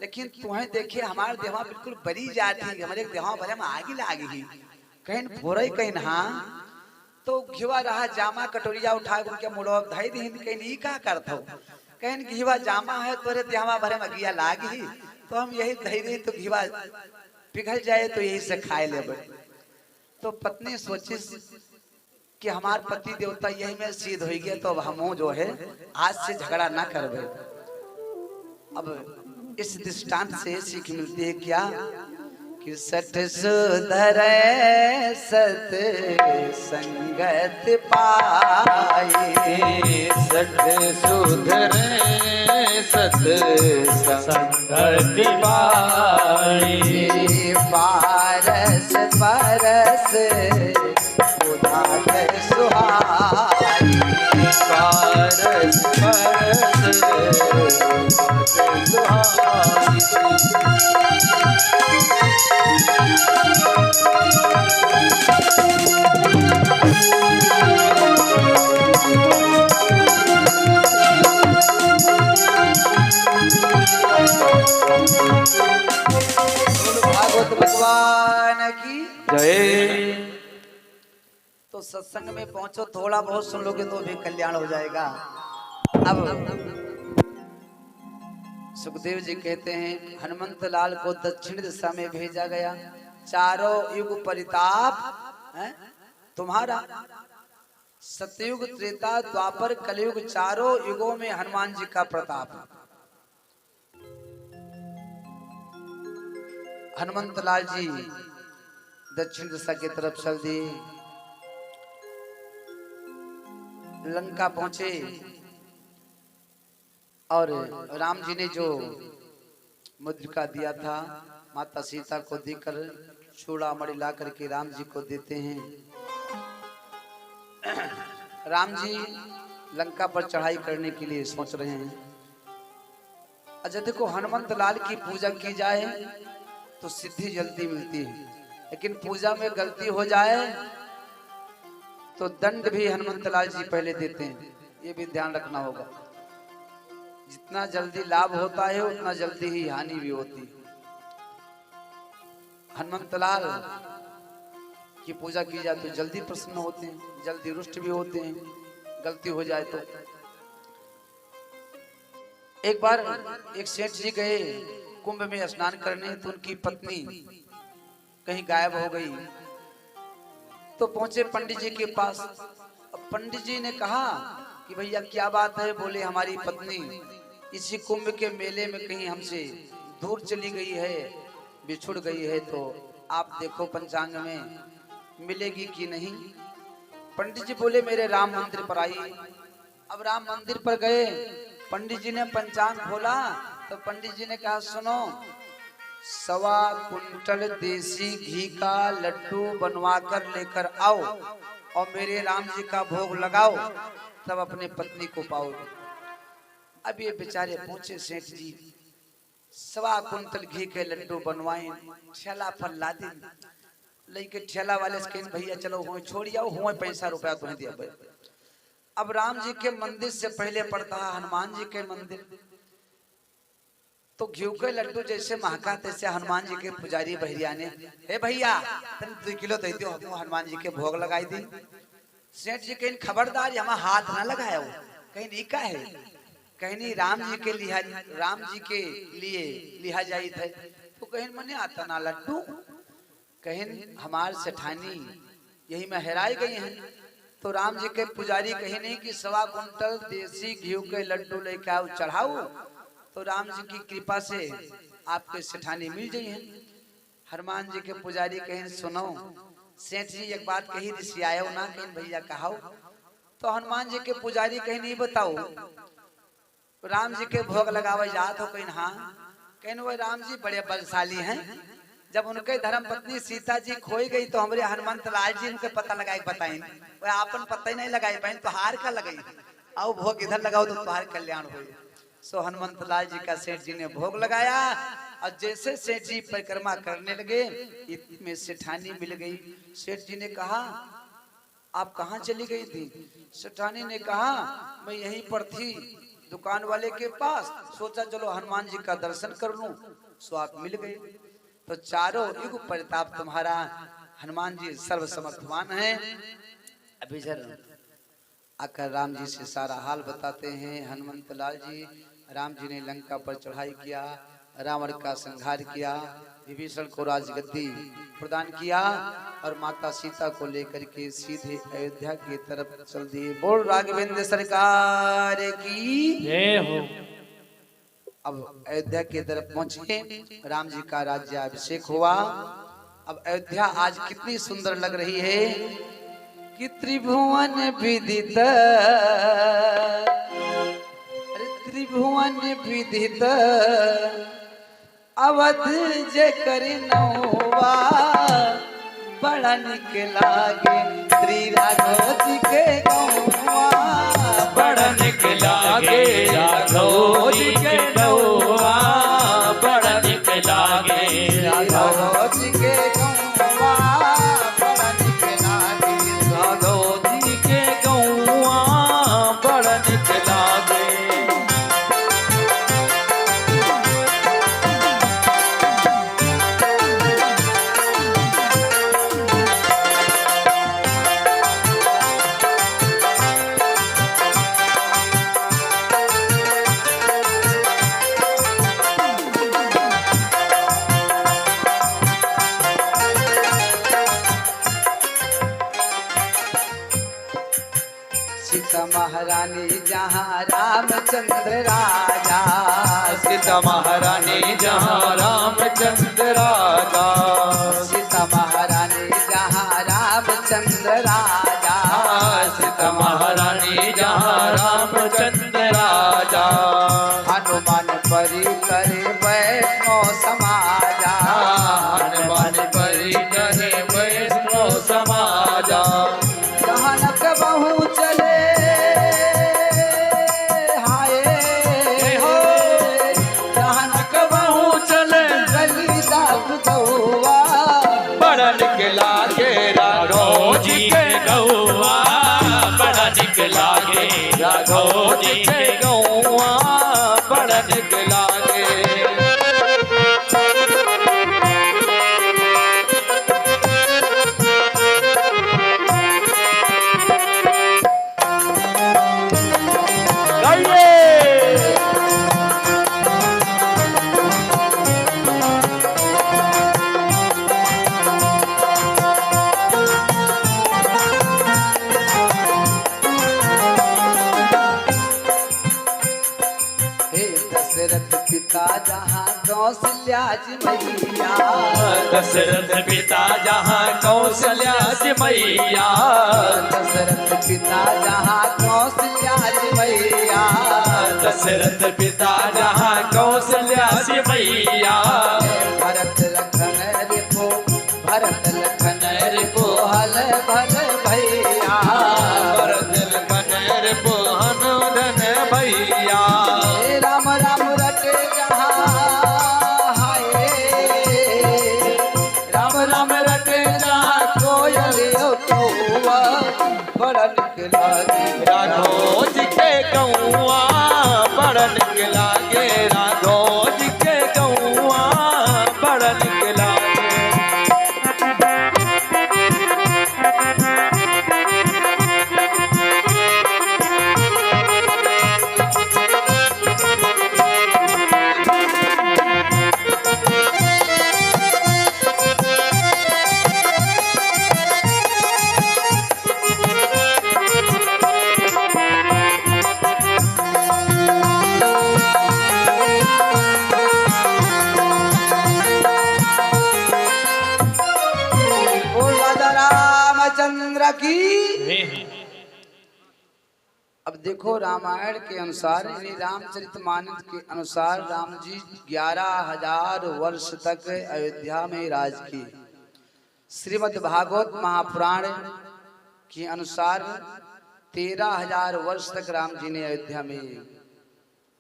लेकिन तुम्हें देखे हमारे देवा बिल्कुल बरी जाती हमारे देवा भरे में आगे लागी कहीं भोरे कहीं हाँ तो घिवा रहा जामा कटोरिया उठा उनके मुड़ो धई दी कहीं का करता कहीं घिवा जामा है तोरे देवा भरे में गिया लागी तो हम यही धई दी तो घिवा पिघल जाए तो यही से खाए ले। तो पत्नी सोची कि हमार पति देवता यही में सिद्ध हो गया तो अब हम जो है आज से झगड़ा ना करबे। अब इस दृष्टांत से सीख मिलती है क्या कि सठ सुधरे सत संगत पाए। सठ सुधरे सत संगत पाए। पारस परस उदात सुहाई। पारस परस भागवत भगवान की जय। तो सत्संग में पहुंचो थोड़ा बहुत सुन लोगे तो भी कल्याण हो जाएगा। अब सुखदेव जी कहते हैं हनुमंत लाल को दक्षिण दिशा में भेजा गया। चारों युग परिताप है तुम्हारा सतयुग त्रेता द्वापर कलयुग चारों युगों में हनुमान जी का प्रताप। हनुमंत लाल जी दक्षिण दिशा की तरफ चल दिए लंका पहुंचे और राम जी ने जो मुद्रिका दिया था माता सीता को देकर चूड़ामणि ला करके राम जी को देते हैं। राम जी लंका पर चढ़ाई करने के लिए सोच रहे हैं। अच्छा देखो हनुमंत लाल की पूजा की जाए तो सिद्धि जल्दी मिलती है लेकिन पूजा में गलती हो जाए तो दंड भी हनुमंत लाल जी पहले देते हैं। ये भी ध्यान रखना होगा। जितना जल्दी लाभ होता है उतना जल्दी ही हानि भी होती है। हनुमंत लाल की पूजा की जाए तो जल्दी प्रसन्न होते हैं जल्दी रुष्ट भी होते हैं गलती हो जाए तो। एक बार एक सेठ जी गए कुंभ में स्नान करने तो उनकी पत्नी कहीं गायब हो गई। तो पहुंचे पंडित जी के पास। अब पंडित जी ने कहा कि भैया क्या बात है। बोले हमारी पत्नी इसी कुंभ के मेले में कहीं हमसे दूर चली गई है बिछुड़ गई है तो आप देखो पंचांग में मिलेगी कि नहीं। पंडित जी बोले मेरे राम मंदिर पर आई। अब राम मंदिर पर गए, पंडित जी ने पंचांग खोला तो पंडित जी ने कहा सुनो, 1.25 कुंटल देसी घी का लड्डू बनवा कर लेकर आओ और मेरे राम जी का भोग लगाओ, तब अपने पत्नी को पाओगे। अब ये बेचारे पूछे सेठ जी 1.25 कुंटल घी के लड्डू बनवाए, ठेला पर ला दे। लेके ठेला वाले से भैया चलो हुए छोड़ आओ, हुए पैसा रुपया तुम्हें दिया भाई। अब राम जी के मंदिर से पहले पड़ता है हनुमान जी के मंदिर, तो घी के लड्डू जैसे महका तैसे हनुमान जी के पुजारी भैया ने, हे भैया 2 किलो दे दो, हनुमान जी के भोग लगाई दी। सेठ जी कहीं खबरदार यहाँ हाथ ना लगाया हो, कहीं नहीं का है, कहीं नहीं राम जी के लिए लिहा जाई थे, तो कहीं मने आता ना लड्डू, कहीं हमार सेठानी यही में हेराई गई हैं। तो राम जी के पुजारी कहे नहीं कि 1.25 कुंटल देसी घी के लड्डू लेके आओ चढ़ाओ, तो राम जी की कृपा से आपके सेठानी मिल गई है। हनुमान जी के पुजारी कहें सुनो सेठ जी एक बात कही ऋषि आयो ना, कहीं भैया कहाओ। तो हनुमान जी के पुजारी कहीं नहीं बताओ, राम जी के भोग लगावे जात हो, कहीं हाँ, कहीं वो राम जी बड़े बलशाली हैं। जब उनके धर्म पत्नी सीता जी खोई गई तो हमारे हनुमंत लाल जी उनके पता लगाए बताएं, वह आपन पता ही नहीं लगाई पाए, तो हार का लगाई, आओ भोग इधर लगाओ तो तुम्हारे कल्याण हो। सो हनुमंत लाल जी का सेठ जी ने भोग लगाया और जैसे सेठ जी परिक्रमा करने लगे इतने सेठानी मिल गई। सेठ जी ने कहा आप कहाँ चली गई थी? सेठानी ने कहा मैं यहीं पर थी दुकान वाले के पास, सोचा चलो हनुमान जी का दर्शन कर लूं। सो आप मिल गए। तो चारों युग प्रताप तुम्हारा, हनुमान जी सर्वसमर्थवान हैं। अभी जर आकर राम जी से सारा हाल बताते हैं। हनुमंत लाल जी, राम जी ने लंका पर चढ़ाई किया, रावण का संहार किया, विभीषण को राजगद्दी प्रदान किया और माता सीता को लेकर के सीधे अयोध्या की तरफ चल दिए। बोल राघवेंद्र सरकार की जय हो। अब अयोध्या की तरफ पहुंचे, राम जी का राज्याभिषेक हुआ। अब अयोध्या आज कितनी सुंदर लग रही है कि त्रिभुवन विदित, अरे त्रिभुवन विदित अवध जे करि नौवा, बड़ा निक लागे श्री राघव जी के गौवा, बड़ा निक लागे राघव जी के गौवा, बड़ा निक लागे राघव जी के गौवा, बड़ा निक लागे राघव जी के गौवा, बड़ा निक लागे। सीता महारानी जहाँ रामचंद्र राजा, सीता महारानी जहाँ रामचंद्र राजा, सीता महारानी जहाँ रामचंद्र राजा, सीता महारानी जहाँ रामचंद्र राजा, हनुमान परी करे वैष्णो समाजा, हनुमान परी करे वैष्णो समाजा, जहाँ न कबहू चले हाय हो, जहाँ न कबहू चले गली दाग दौआ, बड़ा निक लागे राघव जी के गौवा, बड़ा निक लागे राघव जी के गौवा, बड़ा निक लागे। पिता जहाँ कौशल्या जी मैया, दशरथ पिता जहाँ कौशल्या जी मैया, दशरथ पिता जहाँ कौशल्या जी मैया, दशरथ पिता जहाँ कौशल्या जी मैया, भरत लखन रिपो, भरत लखन रिपो हल भल भैया, भरत लखन रिपु हनुधन भैया, राम राम रटे जहाँ हाय, राम राम रटे जहाँ कोयल कौआ, बड़ा निक लागे राघो जी के गौआ बड़ निक लागे, राघो जी के गौआ बड़ निक लागे। बोल राजा रामचंद्र की। अब देखो रामायण के अनुसार यानी रामचरितमानस के अनुसार राम जी 11,000 वर्ष तक अयोध्या में राज किए। श्रीमद् भागवत महापुराण के अनुसार 13,000 वर्ष तक राम जी ने अयोध्या में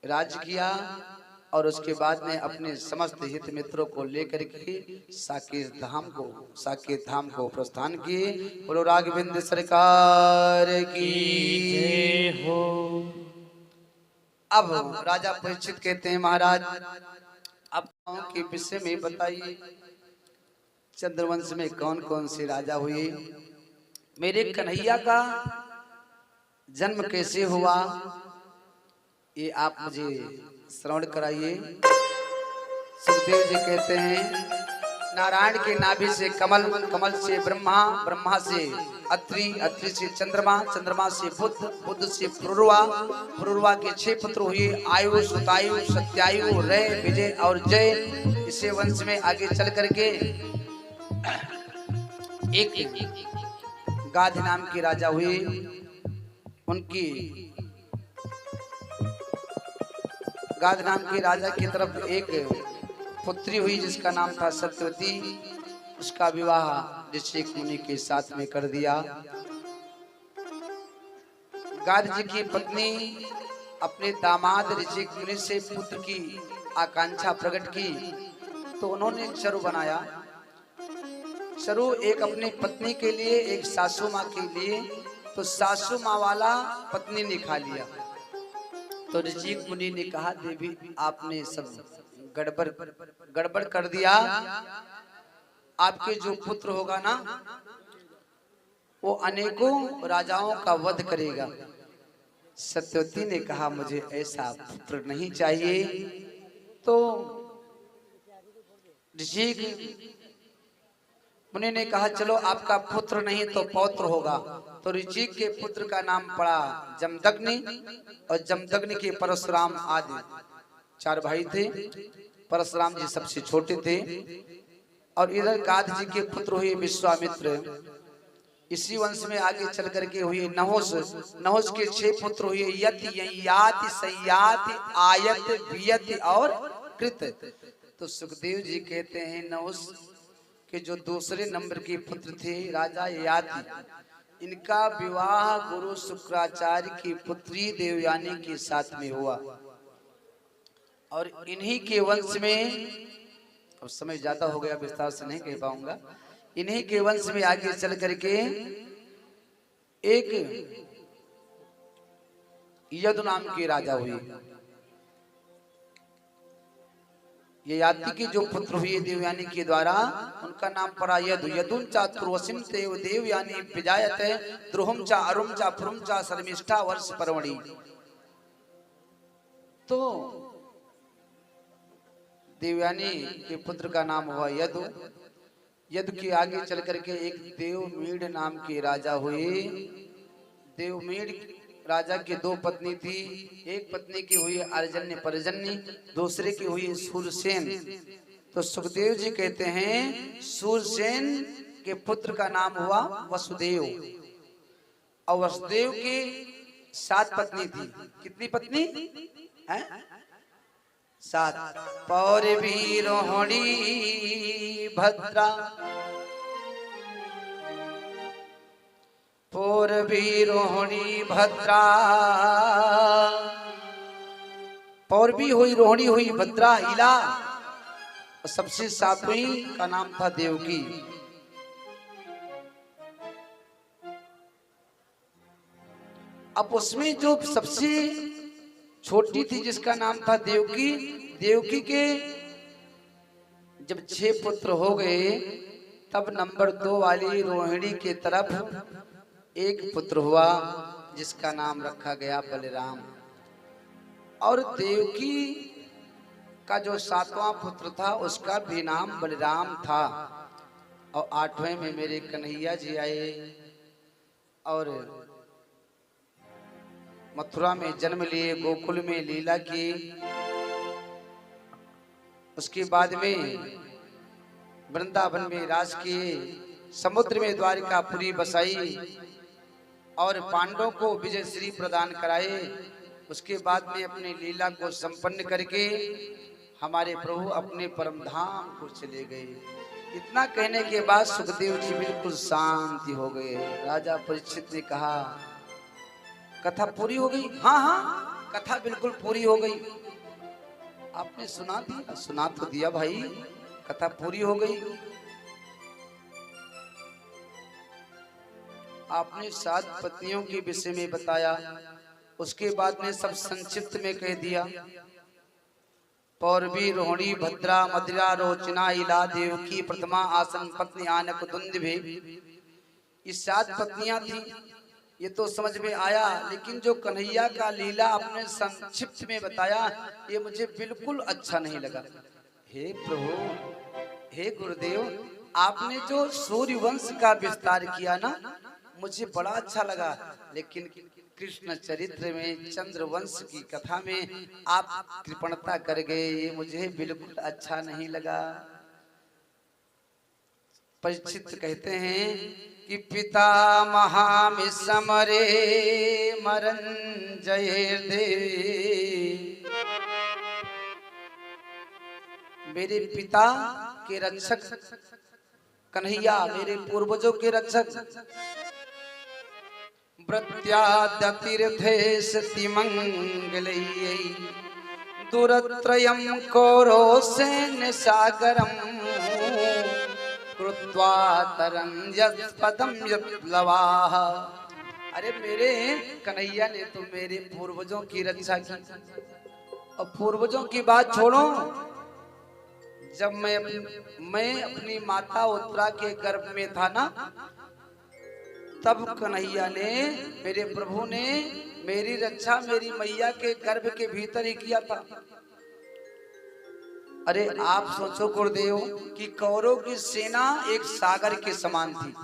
राज किया और उसके बाद में अपने समस्त हित मित्रों को लेकर के साकेत धाम को प्रस्थान किए। बोलो राघवेंद्र सरकार की जय हो। अब राजा परीक्षित कहते हैं महाराज अब के विषय में बताइए, चंद्रवंश में कौन कौन से राजा हुए, मेरे कन्हैया का जन्म कैसे हुआ, ये आप मुझे श्रवण कराइए। सुखदेव जी कहते हैं नारायण के नाभि से कमल, कमल से ब्रह्मा, ब्रह्मा से अत्रि, अत्रि से चंद्रमा, चंद्रमा से बुध, बुध से पुरुरवा, पुरुरवा के 6 पुत्र हुए आयु, सुतायु, सत्यायु, रय, विजय और जय। इसे वंश में आगे चल करके एक गाध नाम के राजा हुए। उनकी गाध नाम के राजा की तरफ एक पुत्री हुई जिसका नाम था सत्यवती। उसका विवाह ऋषि मुनि के साथ में कर दिया। गाध जी की पत्नी अपने दामाद ऋषि मुनि से पुत्र की आकांक्षा प्रकट की तो उन्होंने चरु बनाया। चरु एक अपनी पत्नी के लिए, एक सासू माँ के लिए, तो सासू माँ वाला पत्नी ने खा लिया। तो ऋषि मुनि ने कहा देवी आपने सब गड़बड़ कर दिया, आपके जो पुत्र होगा ना वो अनेकों राजाओं का वध करेगा। सत्यवती ने कहा मुझे ऐसा पुत्र नहीं चाहिए। तो ऋषि मुनि ने कहा चलो आपका पुत्र नहीं तो पौत्र होगा। तो ऋषि के पुत्र का नाम पड़ा जमदग्नि और जमदग्नि के परशुराम आदि 4 भाई थे। परशुराम जी सबसे छोटे थे। और इधर गाध जी के पुत्र हुए विश्वामित्र। इसी वंश में आगे चल करके हुए नहुष। नहुष के 6 पुत्र हुए यति, ययाति, सयाति, आयत, वियति और कृत। तो सुखदेव जी कहते हैं नहुष के जो दूसरे नंबर के पुत्र थे राजा ययाति, इनका विवाह गुरु शुक्राचार्य की पुत्री देवयानी के साथ में हुआ। और इन्हीं के वंश में, अब समय ज्यादा हो गया विस्तार से नहीं कह पाऊंगा, इन्हीं के वंश में आगे चल करके एक यदु नाम के राजा हुए। ययाति के जो पुत्र हुए देवयानी के द्वारा उनका नाम पड़ा यदु। यदुं चा तुर्वसिं तेव देवयानी प्रजायते द्रुहं चा अरुं चा पुरुं चा शर्मिष्ठा वर्ष पर्वणि। तो देवयानी के पुत्र का नाम हुआ यदु। यदु के आगे चल करके एक देवमीड़ नाम के राजा हुए। देवमीड़ राजा की दो पत्नी थी। एक पत्नी की हुई अर्जन्य परजन्य, दूसरे की हुई सूरसेन। तो सुखदेव जी कहते हैं सूरसेन के पुत्र का नाम हुआ वसुदेव। और वसुदेव की 7 पत्नी थी। कितनी पत्नी है? 7। पौरवी रोहिणी भद्रा, पौरवी रोहिणी भद्रा, पौरवी हुई, रोहिणी हुई, भद्रा, इला, और सबसे 7वीं का नाम था देवकी। अब उसमें जो सबसे छोटी थी जिसका नाम था देवकी, देवकी के जब 6 पुत्र हो गए तब नंबर 2 वाली रोहिणी के तरफ एक पुत्र हुआ जिसका नाम रखा गया बलराम। और देवकी का जो 7वां पुत्र था उसका भी नाम बलराम था। और 8वें में मेरे कन्हैया जी आए और मथुरा में जन्म लिए, गोकुल में लीला की। उसके बाद में वृंदावन में राज किए, समुद्र में द्वारिकापुरी बसाई और पांडवों को विजय श्री प्रदान कराए। उसके बाद में अपनी लीला को संपन्न करके हमारे प्रभु अपने परम धाम को चले गए। इतना कहने के बाद सुखदेव जी बिल्कुल शांति हो गए। राजा परीक्षित ने कहा कथा पूरी हो गई? हाँ हाँ, कथा बिल्कुल पूरी हो गई। आपने सुना दिया? सुना तो दिया भाई, कथा पूरी हो गई। आपने 7 पत्नियों के विषय में बताया, उसके बाद में सब संक्षिप्त में कह दिया। पौरवी रोहिणी भद्रा मदिरा रोचना इला देवकी प्रथमा आसन पत्नी आनक दुंदुभि। ये 7 पत्नियां थी, ये तो समझ में आया। लेकिन जो कन्हैया का लीला आपने संक्षिप्त में बताया ये मुझे बिल्कुल अच्छा नहीं लगा। हे प्रभु, हे गुरुदेव, आपने जो सूर्यवंश का विस्तार किया ना मुझे बड़ा अच्छा लगा। लेकिन कृष्ण चरित्र में चंद्रवंश की कथा में आप कृपणता कर गए, ये मुझे बिल्कुल अच्छा नहीं लगा। परीक्षित कहते हैं कि पिता महाम समरे मरन जय दे। मेरे पिता के रक्षक कन्हैया, मेरे पूर्वजों के रक्षक, व्रत्यातीर्थे सतिमंगलये दुरत्रयं कौरो सैन्य सागरम कृत्वा तरंजत्पदं यत्लवाः। अरे मेरे कन्हैया ने तो मेरे पूर्वजों की रक्षा की। और पूर्वजों की बात छोड़ो, जब मैं अपनी माता उत्तरा के गर्भ में था ना, तब कन्हैया ने, मेरे प्रभु ने मेरी रक्षा मेरी मैया के गर्भ के भीतर ही किया था। अरे आप सोचो गुरुदेव कि कौरव की सेना एक सागर के समान थी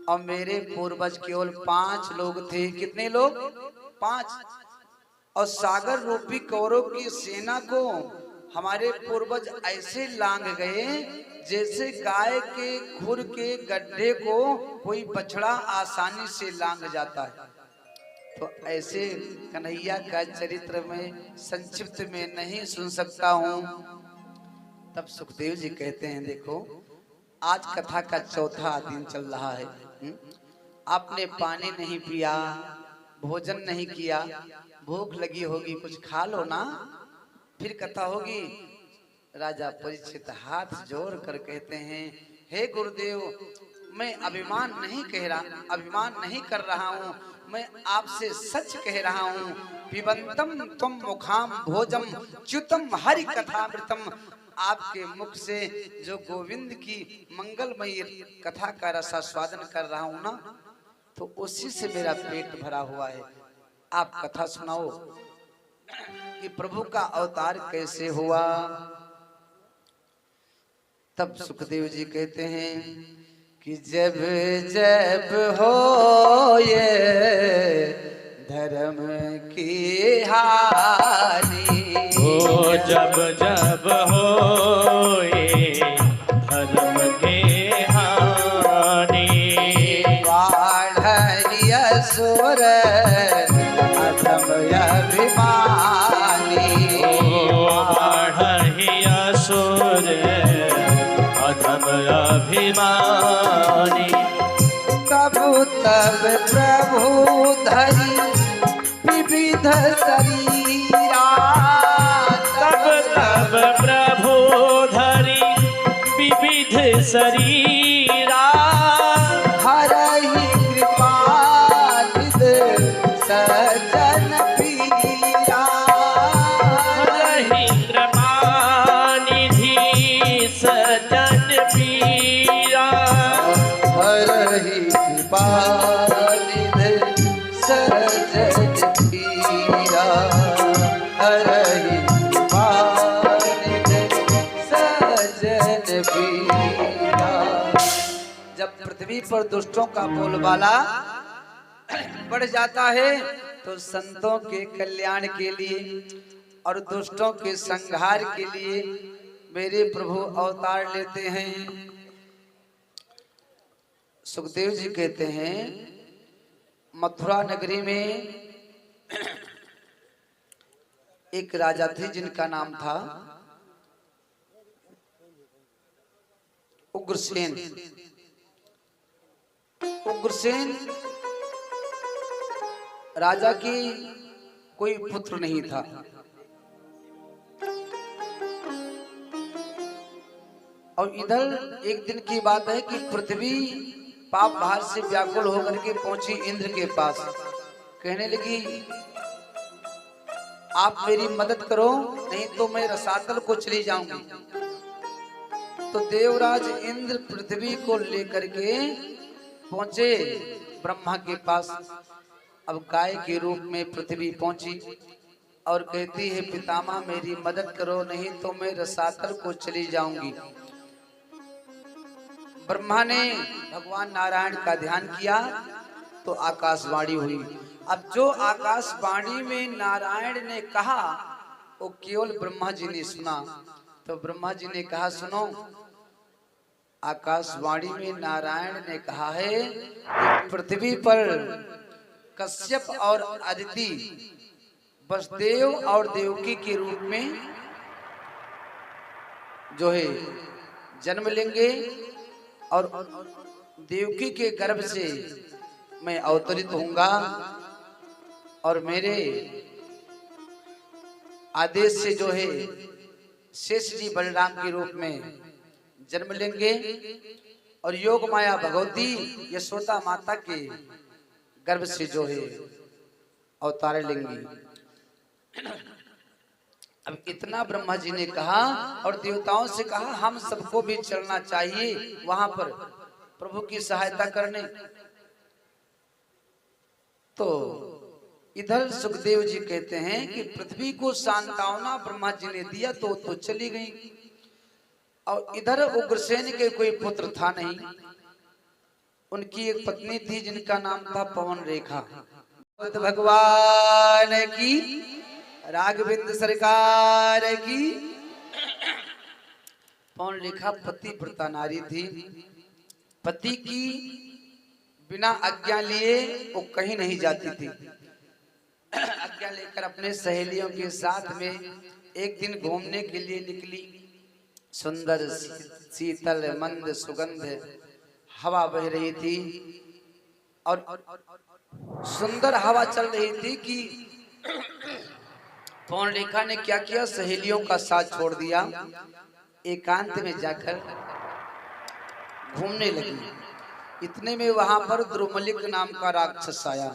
और मेरे पूर्वज केवल 5 लोग थे। कितने लोग? 5। और सागर रूपी कौरव की सेना को हमारे पूर्वज ऐसे लांग गए जैसे गाय के खुर के गड्ढे को कोई बछड़ा आसानी से लांग जाता है। तो ऐसे कन्हैया का चरित्र में संक्षिप्त में नहीं सुन सकता हूँ। तब सुखदेव जी कहते हैं देखो, आज कथा का 4था दिन चल रहा है। आपने पानी नहीं पिया, भोजन नहीं किया, भूख लगी होगी, कुछ खा लो ना, फिर कथा होगी। राजा परीक्षित हाथ जोड़ कर कहते हैं, हे गुरुदेव, मैं अभिमान नहीं कर रहा हूँ, मैं आपसे सच कह रहा हूँ। पिबंतम तुम मुखाम भोजम च्युतम हरि कथामृतम। आपके मुख से जो गोविंद की मंगलमयी कथा का रसास्वादन कर रहा हूँ ना, तो उसी से मेरा पेट भरा हुआ है। आप कथा सुनाओ कि प्रभु का अवतार कैसे हुआ। तब सुखदेव जी कहते हैं कि जब जब हो ये धर्म की हानि। ओ जब जब होए धर्म के हानि, बाढ़ी असुर अधम अभिमानी। ओ बाढ़हि असुर अधम अभिमानी। तब तब प्रभु धरी विविध शरीरा। तब तब प्रभु धरी विविध शरीरा। हरहि कृपा निध सज्जन पीरा। हरहि कृपा निधि सज्जन पीरा। हरहि कृपा निध सज्जन पीरा। हरहि कृपा निध सज्जन पीरा। जब पृथ्वी पर दुष्टों का बोलबाला बढ़ जाता है तो संतों के कल्याण के लिए और दुष्टों के संहार के लिए मेरे प्रभु अवतार लेते हैं। सुखदेव जी कहते हैं मथुरा नगरी में एक राजा थे जिनका नाम था उग्रसेन। उग्रसेन राजा की कोई पुत्र नहीं था। और इधर एक दिन की बात है कि पृथ्वी पाप भार से व्याकुल होकर के पहुंची इंद्र के पास। कहने लगी आप मेरी मदद करो नहीं तो मैं रसातल को चली जाऊंगी। तो देवराज इंद्र पृथ्वी को लेकर के पहुंचे ब्रह्मा के पास। अब गाय के रूप में पृथ्वी पहुंची और कहती है पितामह मेरी मदद करो नहीं तो मैं रसातल को चली जाऊंगी। ब्रह्मा ने भगवान नारायण का ध्यान किया तो आकाशवाणी हुई। अब जो आकाशवाणी में नारायण ने कहा वो केवल ब्रह्मा जी ने सुना। तो ब्रह्मा जी ने कहा सुनो, आकाशवाणी में नारायण ने कहा है कि पृथ्वी पर कश्यप और अदिति वसुदेव और देवकी के रूप में जो है जन्म लेंगे और देवकी के गर्भ से मैं अवतरित होऊंगा और मेरे आदेश से जो है शेष जी बलराम के रूप में जन्म लेंगे और योग माया भगवती यशोदा माता के गर्भ से जो है अवतार लेंगी। अब इतना ब्रह्मा जी ने कहा और देवताओं से कहा हम सबको भी चलना चाहिए वहां पर प्रभु की सहायता करने। तो इधर सुखदेव जी कहते हैं कि पृथ्वी को सांत्वना ब्रह्मा जी ने दिया तो चली गई। और इधर उग्रसेन के कोई पुत्र था नहीं। उनकी एक पत्नी थी जिनका नाम था पवन रेखा। भगवान की, राघवेंद्र सरकार की। पवन रेखा पतिव्रता नारी थी। पति की बिना आज्ञा लिए वो कहीं नहीं जाती थी। आज्ञा लेकर अपने सहेलियों के साथ में एक दिन घूमने के लिए निकली। सुंदर शीतल मंद सुगंध हवा बह रही थी और सुंदर हवा चल रही थी कि पवन रेखा ने क्या किया, सहेलियों का साथ छोड़ दिया, एकांत में जाकर घूमने लगी। इतने में वहां पर द्रुमलिक नाम का राक्षस आया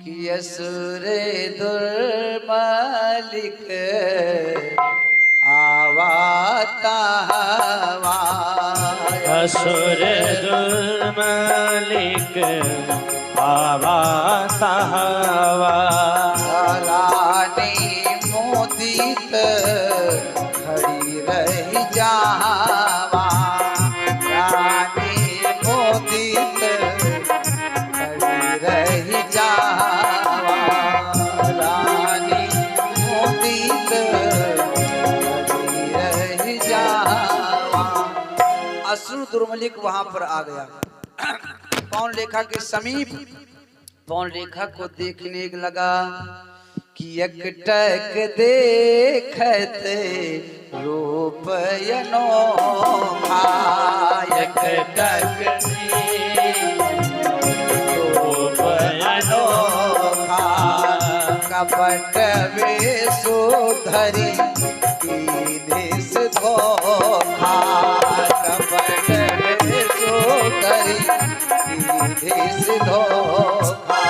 कि असुरे दुर्मलिक आवाता हवा। असुर दुर्मलिक आवाता हवा। रानी मोदित खड़ी रही जावा। रानी मोदित खड़ी द्रुमलिक वहां पर आ गया पौन लेखा के समीप। पौन लेखा को देखने लगा कि एकटक देखते रूप अनोखा, एकटक रूप अनोखा, कपट वेशो धरि कीन्हिस धोखा, कपट वेशो धरि कीन्हिस धोखा।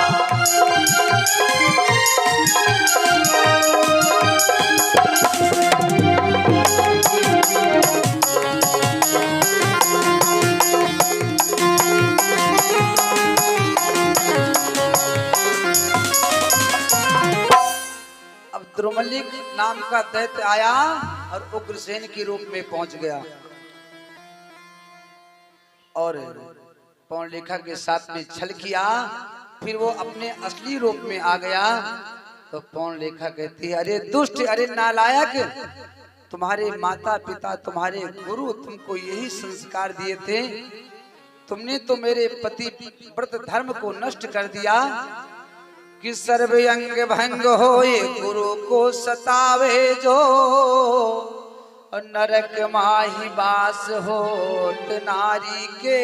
द्रुमलिक नाम का दैत्य आया और उग्रसेन के रूप में पहुंच गया और पौन लेखा के साथ में छल किया। फिर वो अपने असली रूप में आ गया तो पौन लेखा कहती है, अरे दुष्ट, अरे नालायक, तुम्हारे माता पिता, तुम्हारे गुरु तुमको यही संस्कार दिए थे, तुमने तो मेरे पति व्रत धर्म को नष्ट कर दिया कि सर्वअंग भंग होए गुरु को सतावे जो, नरक माही बास होत नारी के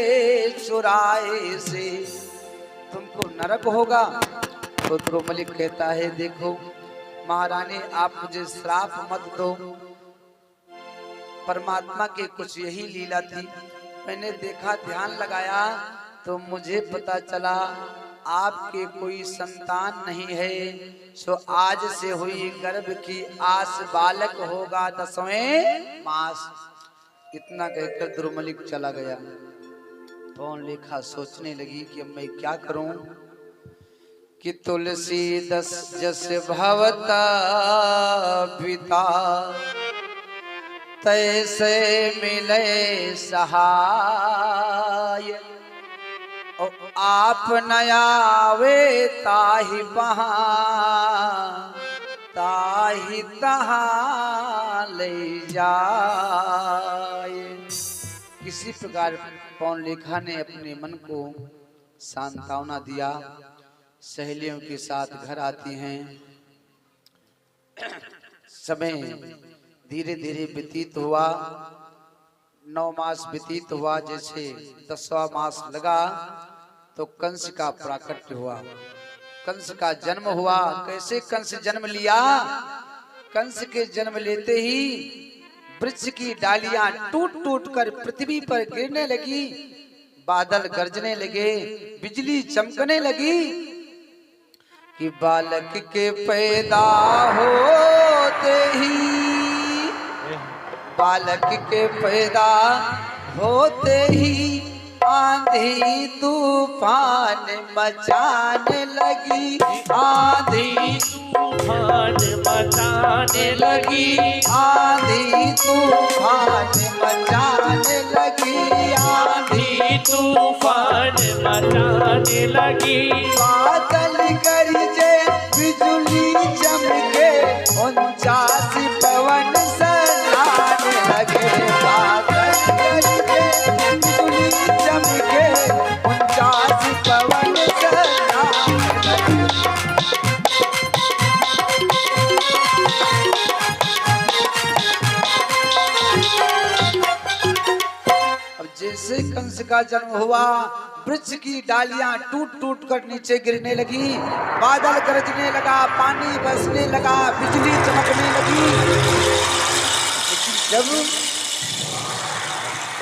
चुराए से, तुमको नरक होगा। तो द्रुमलिक कहता है, देखो महारानी, आप मुझे श्राप मत दो, परमात्मा के कुछ यही लीला थी। मैंने देखा, ध्यान लगाया तो मुझे पता चला आपके कोई संतान नहीं है, सो आज से हुई गर्भ की आस, बालक होगा 10वें मास। इतना कहकर द्रुमलिक चला गया। पौन लेखा सोचने लगी कि अब मैं क्या करूं कि तुलसी दस जस भवता पिता, तैसे मिले सहाय, आप नयावे ताहि बहाँ, ताहि तहाँ ले जाए। किसी प्रकार पौन लेखा ने अपने मन को सांत्वना दिया। सहेलियों के साथ घर आती हैं। समय धीरे धीरे व्यतीत हुआ। 9 मास व्यतीत हुआ। जैसे 10वां मास लगा तो कंस का प्राकट्य हुआ, कंस का जन्म हुआ। कैसे कंस जन्म लिया? कंस के जन्म लेते ही वृक्ष की डालियां टूट टूट कर पृथ्वी पर गिरने लगी, बादल गरजने लगे, बिजली चमकने लगी कि बालक के पैदा होते ही, बालक के पैदा होते ही आंधी तूफान मचाने लगी, आंधी तूफान मचाने लगी, आंधी तूफान मचाने लगी, आंधी तूफान मचाने लगी। बादल गरजे बिजली चमके 49 पवन सनाने लगे, बादल गरजे बिजली चमके 49 पवन सनाने लगे। अब जैसे कंस का जन्म हुआ, वृक्ष की डालियां टूट टूट कर नीचे गिरने लगी, बादल गरजने लगा, पानी बरसने लगा, बिजली चमकने लगी। लेकिन जब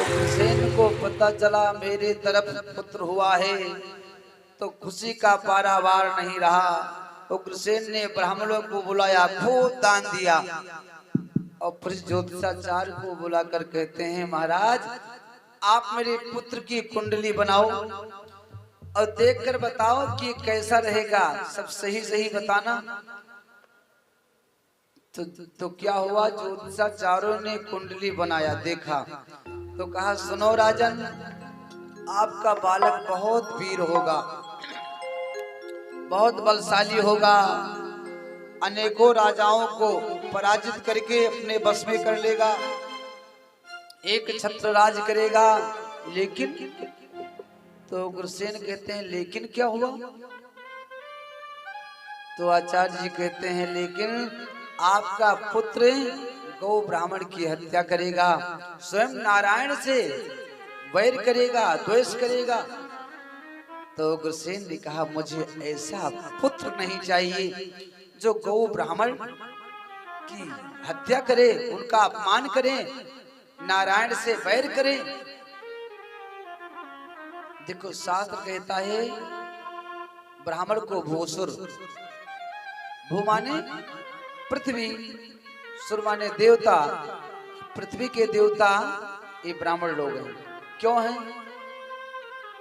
उग्रसेन को पता चला मेरे तरफ पुत्र हुआ है तो खुशी का पारावार नहीं रहा। उग्रसेन ने ब्राह्मणों को बुलाया, खूब दान दिया और फिर ज्योतिषाचार्य को बुलाकर कहते हैं, महाराज आप मेरे पुत्र की कुंडली बनाओ और देखकर बताओ कि कैसा रहेगा, सब सही सही बताना। तो क्या हुआ, ज्योतिषाचार्यों ने कुंडली बनाया, देखा तो कहा, सुनो राजन, आपका बालक बहुत वीर होगा, बहुत बलशाली होगा, अनेकों राजाओं को पराजित करके अपने बस में कर लेगा, एक छत्र राज करेगा, लेकिन तो उग्रसेन कहते हैं लेकिन क्या हुआ? तो आचार्य जी कहते हैं लेकिन आपका पुत्र गौ ब्राह्मण की हत्या करेगा, स्वयं नारायण से वैर करेगा, द्वेष करेगा। तो उग्रसेन ने कहा मुझे ऐसा पुत्र नहीं चाहिए जो गौ ब्राह्मण की हत्या करे, उनका अपमान करे, नारायण से वैर करे। देखो शास्त्र कहता है ब्राह्मण को भूसुर, भू माने पृथ्वी, सुर माने देवता, पृथ्वी के देवता ये ब्राह्मण लोग हैं। क्यों हैं?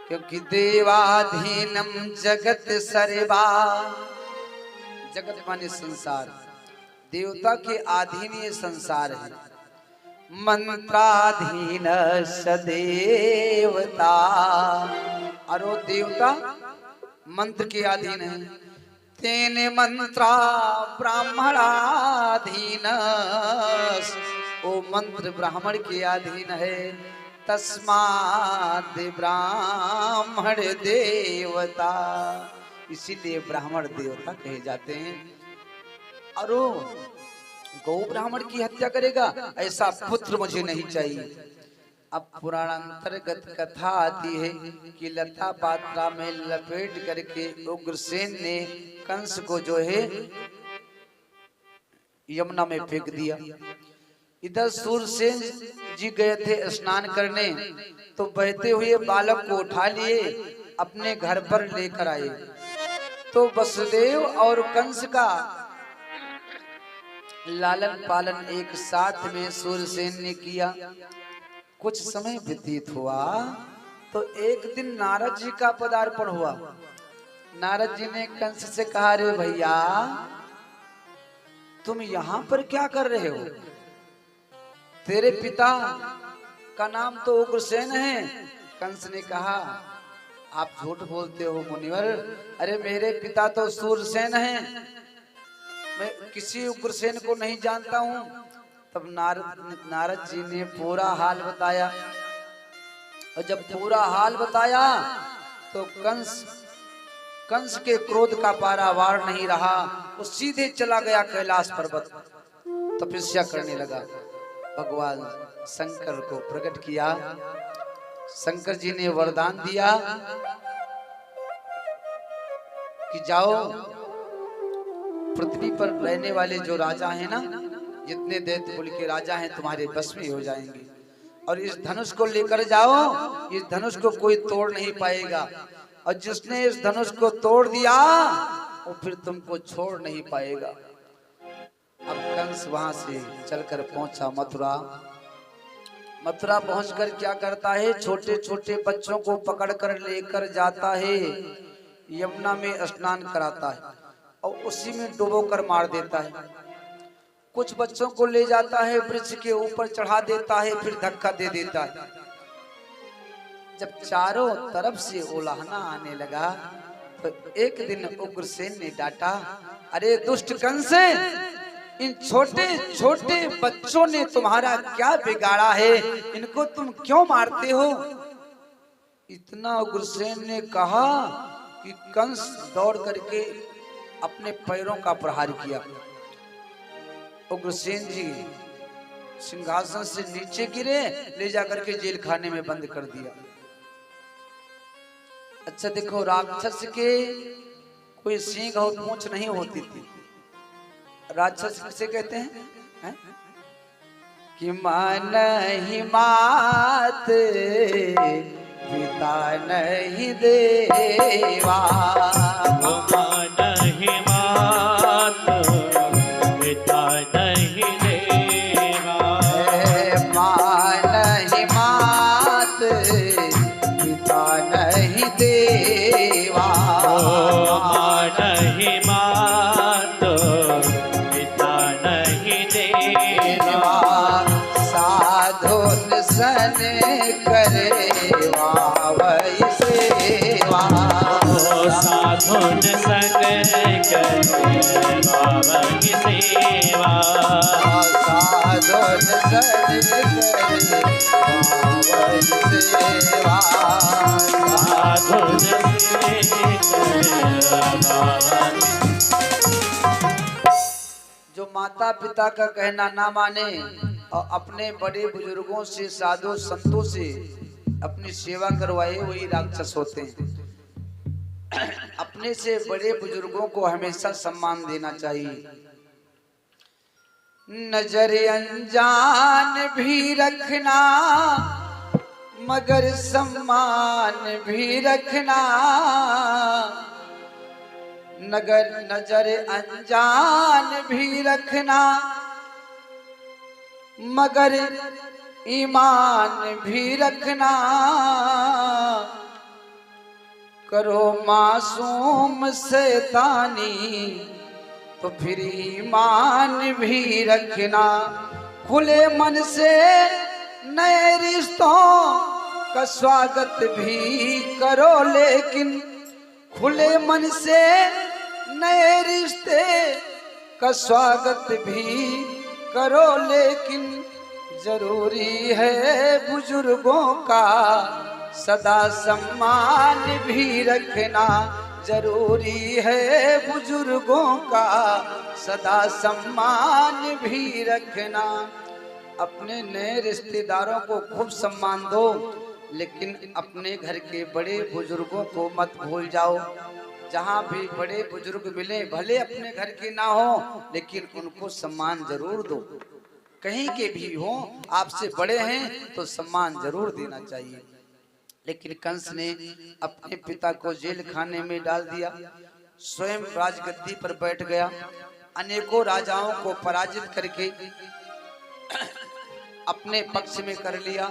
क्योंकि देवाधीनम जगत सर्वा, जगत माने संसार, देवता के अधीन ये संसार है। मंत्राधीन सदेवता, अरो देवता मंत्र के अधीन है। तेने मंत्रा ब्राह्मणाधीन, वो मंत्र ब्राह्मण के अधीन है। तस्माद् ब्राह्मण देवता, इसीलिए ब्राह्मण देवता कहे जाते हैं। और गौ ब्राह्मण की हत्या करेगा, ऐसा पुत्र मुझे नहीं चाहिए। अब पुराण अंतर्गत कथा आती है कि लता पात्रा में लपेट करके उग्रसेन ने कंस को जो है यमुना में फेंक दिया। इधर सूरसेन जी गए थे स्नान करने, तो बहते हुए बालक को उठा लिए, अपने घर पर लेकर आए। तो वसुदेव और कंस का लालन पालन एक साथ में सूरसेन ने किया। कुछ समय व्यतीत हुआ तो एक दिन नारद जी का पदार्पण हुआ। नारद जी ने कंस से कहा, रे भैया तुम यहाँ पर क्या कर रहे हो? तेरे पिता का नाम तो उग्रसेन है। कंस ने कहा, आप झूठ बोलते हो मुनिवर, अरे मेरे पिता तो सूरसेन हैं, मैं किसी उग्रसेन को नहीं जानता हूँ। तब नारद जी ने पूरा हाल बताया, और जब पूरा हाल बताया तो कंस के क्रोध का पारावार नहीं रहा। वो सीधे चला गया कैलाश पर्वत, तपस्या करने लगा। भगवान शंकर को प्रकट किया। शंकर जी ने वरदान दिया कि जाओ, पृथ्वी पर रहने वाले जो राजा हैं ना, जितने दैत्य कुल के राजा हैं तुम्हारे बस में हो जाएंगे। और इस धनुष को लेकर जाओ, इस धनुष को कोई तोड़ नहीं पाएगा, और जिसने इस धनुष को तोड़ दिया वो फिर तुमको छोड़ नहीं पाएगा। अब कंस वहां से चलकर पहुंचा मथुरा। मथुरा पहुंचकर क्या करता है, छोटे छोटे बच्चों को पकड़कर लेकर जाता है, यमुना में स्नान कराता है और उसी में डुबोकर मार देता है। कुछ बच्चों को ले जाता है, वृक्ष के ऊपर चढ़ा देता है, फिर धक्का दे देता है। जब चारों तरफ से उलाहना आने लगा तो एक दिन उग्रसेन ने डांटा, अरे दुष्ट कंस, इन छोटे छोटे बच्चों ने तुम्हारा क्या बिगाड़ा है, इनको तुम क्यों मारते हो? इतना उग्रसेन ने कहा कि कंस दौड़ करके अपने पैरों का प्रहार किया। उग्रसेन जी सिंहासन से नीचे गिरे, ले जाकर के जेल खाने में बंद कर दिया। अच्छा देखो, राक्षस के कोई सींग और पूंछ नहीं होती थी। राक्षस किसे कहते हैं? कि मान ही मात पिता नहीं देवा, मान ही मात पिता नहीं देवा, मान ही मात पिता नहीं देवा, मान ही मात पिता नहीं देवा, साधुन सन करेवा वही सेवा, साधुन संग करे बाबा की सेवा साधन करे पावन सेवा साधु जो माता पिता का कहना ना माने और अपने बड़े बुजुर्गों से साधु संतों से अपनी सेवा करवाए वही राक्षस होते हैं। अपने से बड़े बुजुर्गों को हमेशा सम्मान देना चाहिए। नजर अनजान भी रखना मगर सम्मान भी रखना, नजर अनजान भी रखना मगर ईमान भी रखना। करो मासूम शैतानी तो फिर ईमान भी रखना। खुले मन से नए रिश्तों का स्वागत भी करो, लेकिन खुले मन से नए रिश्ते का स्वागत भी करो, लेकिन जरूरी है बुजुर्गों का सदा सम्मान भी रखना। जरूरी है बुजुर्गों का सदा सम्मान भी रखना। अपने नए रिश्तेदारों को खूब सम्मान दो, लेकिन अपने घर के बड़े बुजुर्गों को मत भूल जाओ। जहाँ भी बड़े बुजुर्ग मिले, भले अपने घर के ना हो, लेकिन उनको सम्मान जरूर दो। कहीं के भी हो, आपसे बड़े हैं तो सम्मान जरूर देना चाहिए। लेकिन कंस ने अपने पिता को जेल खाने में डाल दिया, स्वयं राजगद्दी पर बैठ गया, अनेकों राजाओं को पराजित करके अपने पक्ष में कर लिया।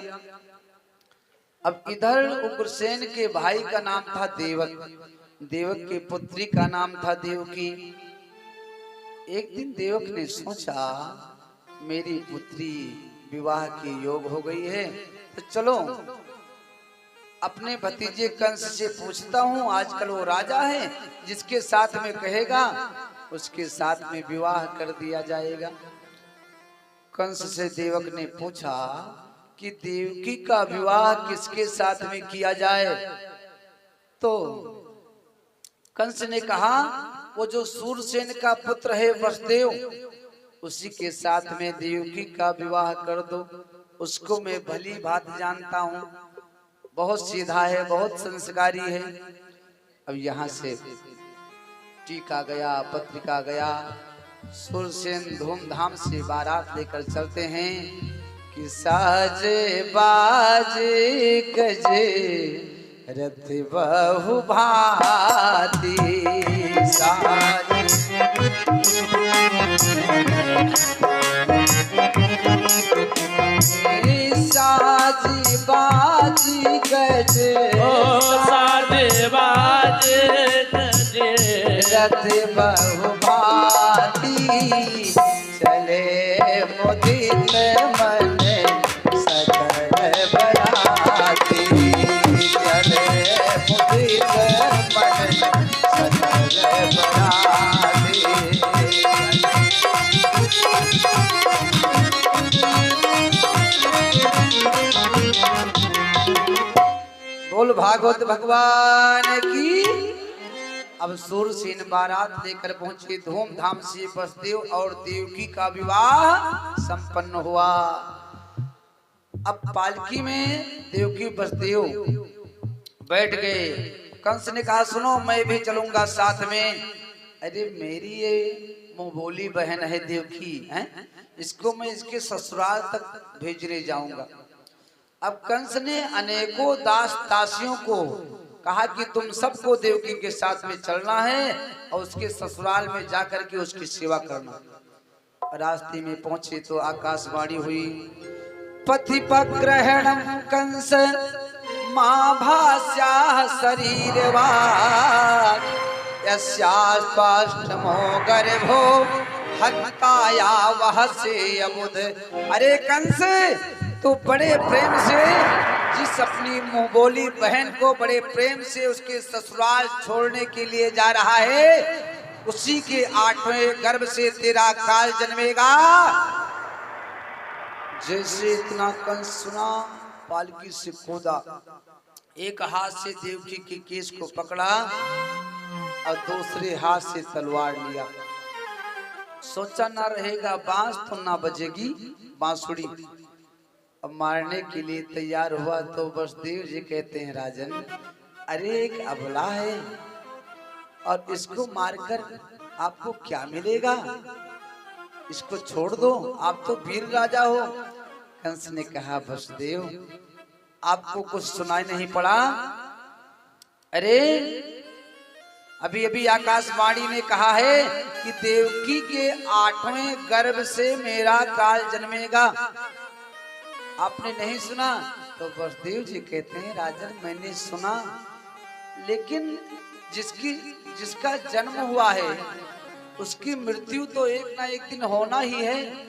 अब इधर उग्रसेन के भाई का नाम था देवक, देवक की पुत्री का नाम था देवकी। एक दिन देवक ने सोचा मेरी पुत्री विवाह के योग हो गई है, तो चलो अपने भतीजे कंस से पूछता हूँ। आजकल वो राजा है, जिसके साथ में कहेगा उसके साथ में विवाह कर दिया जाएगा। कंस से देवक ने पूछा कि देवकी का विवाह किसके साथ में किया जाए? तो कंस ने कहा वो जो सूरसेन का पुत्र है वसुदेव, उसी के साथ में देवकी का विवाह कर दो। उसको मैं भली बात जानता हूँ, बहुत सीधा है, बहुत संस्कारी है। अब यहाँ से टीका गया, पत्रिका गया, सूरसेन धूमधाम से बारात लेकर चलते हैं कि साजे बाजे गजे रथ बहु भांति। साजे साजी बाजी गजे, ओ साजे बाजे गजे रथ बहु भांति। चले मुदित मन सकल बराती, चले मुदित मन सकल बराती। बोल भागवत भगवान की। अब सूरसेन बारात लेकर पहुंचे, धूमधाम से वसुदेव और देवकी का विवाह संपन्न हुआ। अब पालकी में देवकी वसुदेव बैठ गए। कंस ने कहा सुनो मैं भी चलूंगा साथ में। अरे मेरी ये मुंह बोली बहन है देवकी, है इसको मैं इसके ससुराल तक भेजने जाऊंगा। अब कंस ने अनेकों दास दासियों को कहा कि तुम सबको देवकी के साथ में चलना है और उसके ससुराल में जाकर के उसकी सेवा करना। रास्ते में पहुंचे तो आकाशवाणी हुई, पथिपग्रहणं कंस मां भास्या शरीरवान्, यस्यास्पष्टमो गर्भो हत्ताया वह से अबुध। अरे कंस तो बड़े प्रेम से जिस अपनी मुंह बोली बहन को बड़े प्रेम से उसके ससुराल छोड़ने के लिए जा रहा है, उसी के 8वें गर्भ से तेरा काल जन्मेगा। जैसे इतना कंस सुना, पालकी से कूदा, एक हाथ से देवकी के केस को पकड़ा और दूसरे हाथ से तलवार लिया। सोचा ना रहेगा बांस तो ना बजेगी बांसुरी। अब मारने के लिए तैयार हुआ तो वसुदेव जी कहते हैं राजन, अरे एक अबला है और इसको मारकर आपको क्या मिलेगा, इसको छोड़ दो, आप तो वीर राजा हो। कंस ने कहा वसुदेव आपको कुछ सुनाई नहीं पड़ा? अरे अभी अभी आकाशवाणी ने कहा है कि देवकी के 8वें गर्भ से मेरा काल जन्मेगा। आपने नहीं सुना? तो वसुदेव जी कहते हैं राजन मैंने सुना, लेकिन जिसका जन्म हुआ है उसकी मृत्यु तो एक ना एक दिन होना ही है।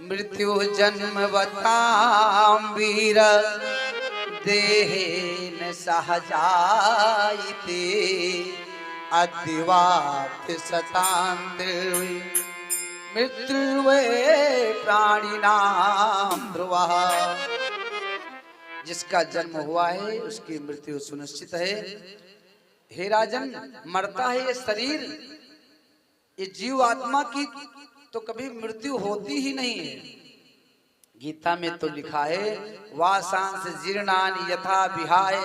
मृत्यु जन्म बताम वीर देहेन सहजायते अद्यवात शतान्द्री मृत्युवे प्राणिनाम ध्रुवा। जिसका जन्म हुआ है उसकी मृत्यु सुनिश्चित है। हे राजन, मरता है ये शरीर, ये जीव आत्मा की तो कभी मृत्यु होती ही नहीं है। गीता में तो लिखा है वासांस जीर्णानि यथा विहाय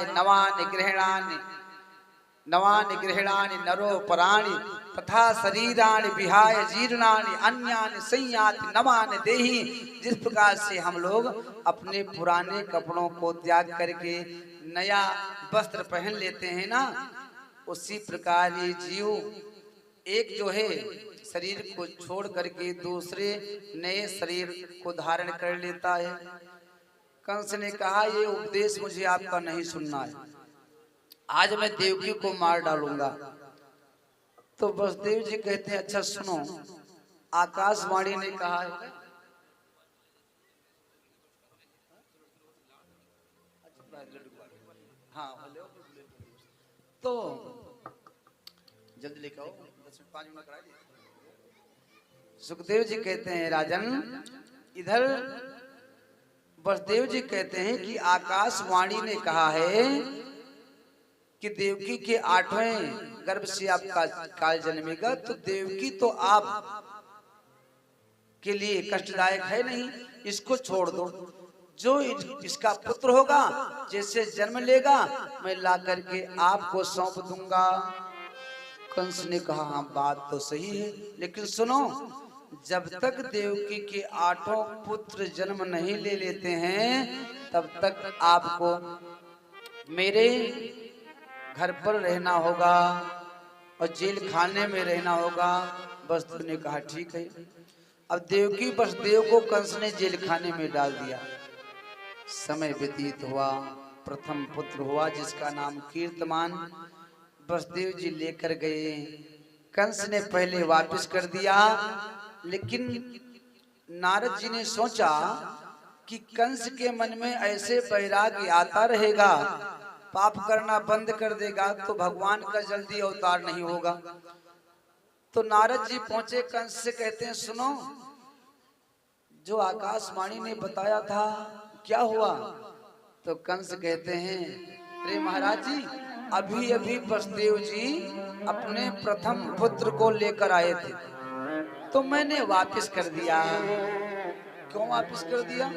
नवानि गृह्णानि नरो पराणि तथा शरीराणि विहाय जीर्णानि अन्यानि संयाति नवानि देहि। जिस प्रकार से हम लोग अपने पुराने कपड़ों को त्याग करके नया वस्त्र पहन लेते हैं ना, उसी प्रकार ये जीव एक जो है शरीर को छोड़ करके दूसरे नए शरीर को धारण कर लेता है। कंस ने कहा ये उपदेश मुझे आपका नहीं सुनना है, आज मैं देवकी को मार डालूंगा। तो वसुदेव जी कहते हैं अच्छा सुनो, आकाशवाणी ने कहा है हाँ तो जल्दी लेकर आओ, 10-5 मिनट करा दिए। सुखदेव जी कहते हैं राजन, इधर वसुदेव जी कहते हैं कि आकाशवाणी ने कहा है कि देवकी के 8वें गर्भ से आपका काल जन्मेगा। तो देवकी तो आप के लिए कष्टदायक है नहीं, इसको छोड़ दो। जो इसका पुत्र होगा जैसे जन्म लेगा मैं ला करके आपको सौंप दूंगा। कंस ने कहा हाँ बात तो सही है, लेकिन सुनो, जब तक देवकी के 8 पुत्र जन्म नहीं ले लेते हैं तब तक आपको मेरे घर पर रहना होगा और जेल खाने में रहना होगा। वसुदेव ने कहा ठीक है। अब देवकी वसुदेव को कंस ने जेल खाने में डाल दिया। समय व्यतीत हुआ, प्रथम पुत्र हुआ जिसका नाम कीर्तमान वसुदेव जी लेकर गए। कंस ने पहले वापस कर दिया, लेकिन नारद जी ने सोचा कि कंस के मन में ऐसे वैराग्य आता रहेगा, पाप करना बंद कर देगा तो भगवान का जल्दी अवतार नहीं होगा। तो नारद जी पहुंचे कंस से, कहते हैं सुनो, जो आकाशवाणी ने बताया था क्या हुआ? तो कंस कहते हैं अरे महाराज जी, अभी अभी वसुदेव जी अपने प्रथम पुत्र को लेकर आए थे तो मैंने वापस कर दिया। क्यों वापस कर दिया?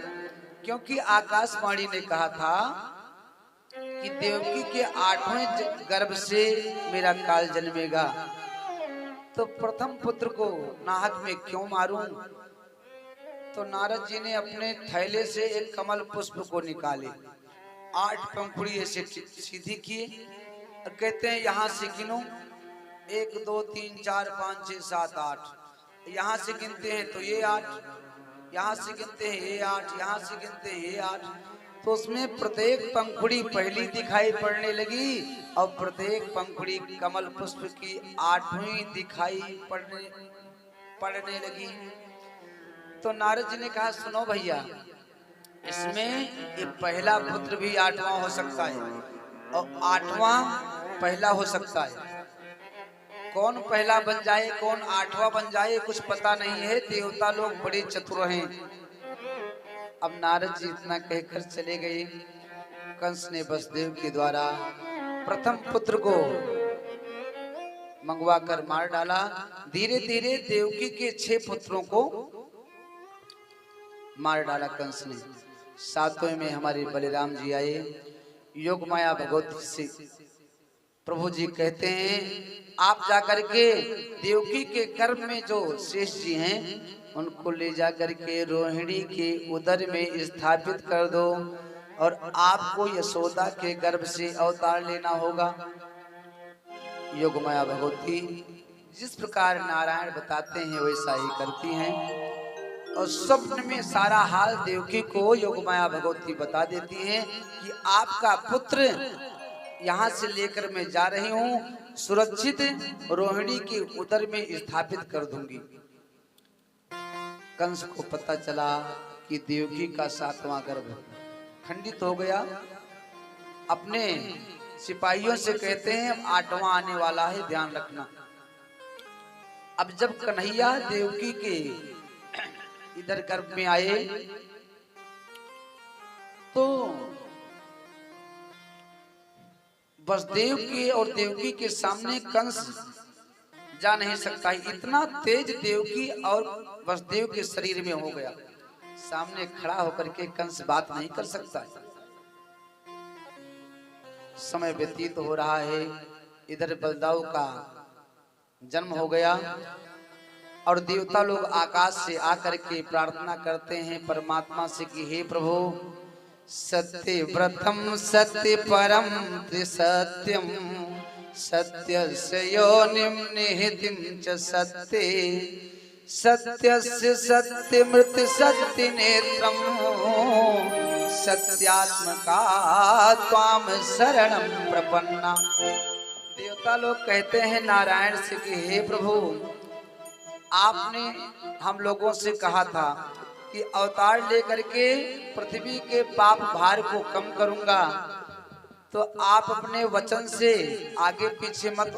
क्योंकि आकाशवाणी ने कहा था कि देवकी के 8वें गर्भ से मेरा काल जन्मेगा, तो प्रथम पुत्र को नाहक में क्यों मारूं? तो नारद जी ने अपने थैले से एक कमल पुष्प को निकाले, 8 पंखुड़ी ऐसे सीधी किए और कहते हैं यहाँ से गिनो, 1 2 3 4 5 6 7 8। यहाँ से गिनते हैं तो ये 8, यहाँ से गिनते हैं ये 8, यहाँ से गिनते हैं ये 8। तो उसमें प्रत्येक पंखुड़ी पहली दिखाई पड़ने लगी और प्रत्येक पंखुड़ी कमल पुष्प की 8वीं दिखाई पड़ने लगी। तो नारद जी ने कहा सुनो भैया, इसमें ये पहला पुत्र भी 8वां हो सकता है और 8वां पहला हो सकता है। कौन पहला बन जाए कौन आठवां बन जाए कुछ पता नहीं है। देवता लोग बड़े चतुर हैं। अब नारद जी इतना कहकर चले गए। कंस ने वसुदेव के द्वारा प्रथम पुत्र को मंगवा कर मार डाला। धीरे धीरे देवकी के 6 पुत्रों को मार डाला कंस ने। सातवें में हमारे बलिराम जी आए। योग माया भगवती से प्रभु जी कहते हैं आप जाकर के देवकी के गर्भ में जो शेष जी हैं उनको ले जाकर के रोहिणी के उदर में स्थापित कर दो और आपको यशोदा के गर्भ से अवतार लेना होगा। योग माया भगवती जिस प्रकार नारायण बताते हैं वैसा ही करती हैं और स्वप्न में सारा हाल देवकी को योग माया भगवती बता देती हैं कि आपका पुत्र यहाँ से लेकर मैं जा रही हूँ, सुरक्षित रोहिणी के उदर में स्थापित कर दूंगी। कंस को पता चला कि देवकी का 7वां गर्भ खंडित हो गया। अपने सिपाहियों से कहते हैं 8वां आने वाला है, ध्यान रखना। अब जब कन्हैया देवकी के इधर गर्भ में आए तो वसुदेव के और देवकी के सामने कंस जा नहीं सकता। इतना तेज देवकी और वसुदेव के शरीर में हो गया, सामने खड़ा होकर के कंस बात नहीं कर सकता। समय व्यतीत हो रहा है। इधर बलदाऊ का जन्म हो गया और देवता लोग आकाश से आकर के प्रार्थना करते हैं परमात्मा से कि हे प्रभु सत्य व्रतम सत्य परम त्रिसत्यम सत्यस्य योनिम निहितिम च सत्ये सत्यस्य सत्यमृत सत्य नेत्रम सत्यात्मका त्वाम शरणम प्रपन्ना। देवता लोग कहते हैं नारायण से कि हे प्रभु आपने हम लोगों से कहा था कि अवतार लेकर के पृथ्वी के पाप भार को कम करूंगा, तो आप अपने वचन से आगे पीछे मत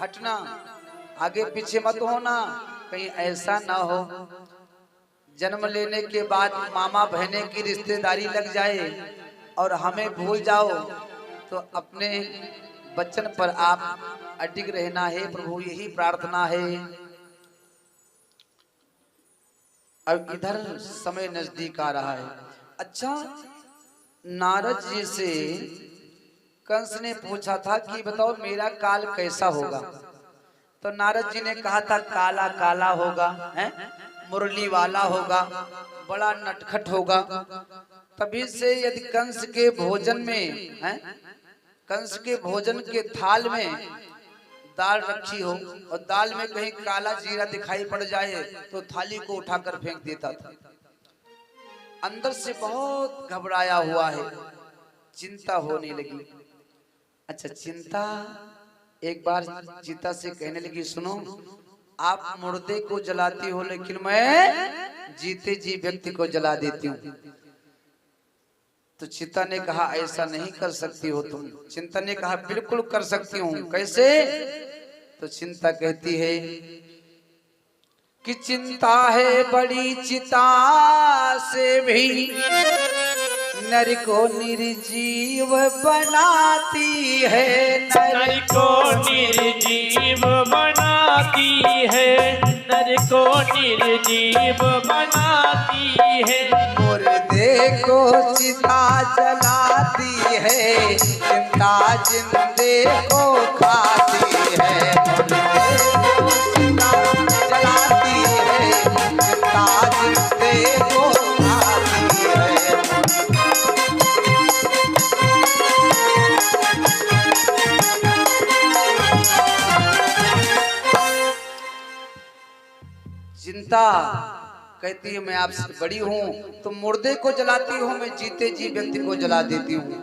हटना, आगे पीछे मत होना। कहीं ऐसा ना हो जन्म लेने के बाद मामा बहने की रिश्तेदारी लग जाए और हमें भूल जाओ, तो अपने वचन पर आप अडिग रहना है प्रभु, यही प्रार्थना है। अब इधर समय नजदीक आ रहा है। अच्छा, नारद जी से कंस ने पूछा था कि बताओ मेरा काल कैसा होगा, तो नारद जी ने कहा था काला काला होगा, है मुरली वाला होगा, बड़ा नटखट होगा। तभी से यदि कंस के भोजन में है, कंस के भोजन के थाल में दाल रखी हो और दाल में कहीं काला जीरा दिखाई पड़ जाए तो थाली को उठाकर फेंक देता था। अंदर से बहुत घबराया हुआ है, चिंता होने लगी। अच्छा, चिंता एक बार चिता से कहने लगी सुनो आप मुर्दे को जलाती हो लेकिन मैं जीते जी व्यक्ति को जला देती हूँ। तो चिता ने कहा ऐसा नहीं कर सकती हो तुम। चिंता ने कहा बिल्कुल कर सकती हूँ। कैसे? तो चिंता कहती है कि चिंता है बड़ी चिता से भी नर को निर्जीव बनाती है, नर को निर्जीव बनाती है, नर को निर्जीव बनाती है। मुर्दे को चिता जलाती है, चिंता जिंदे को खाती है। मुर्दे को चिता जलाती है, चिंता जिंदे को खाती है। चिंता कहती है मैं आपसे बड़ी हूं, तो मुर्दे को जलाती हूं, मैं जीते जी व्यक्ति को जला देती हूं।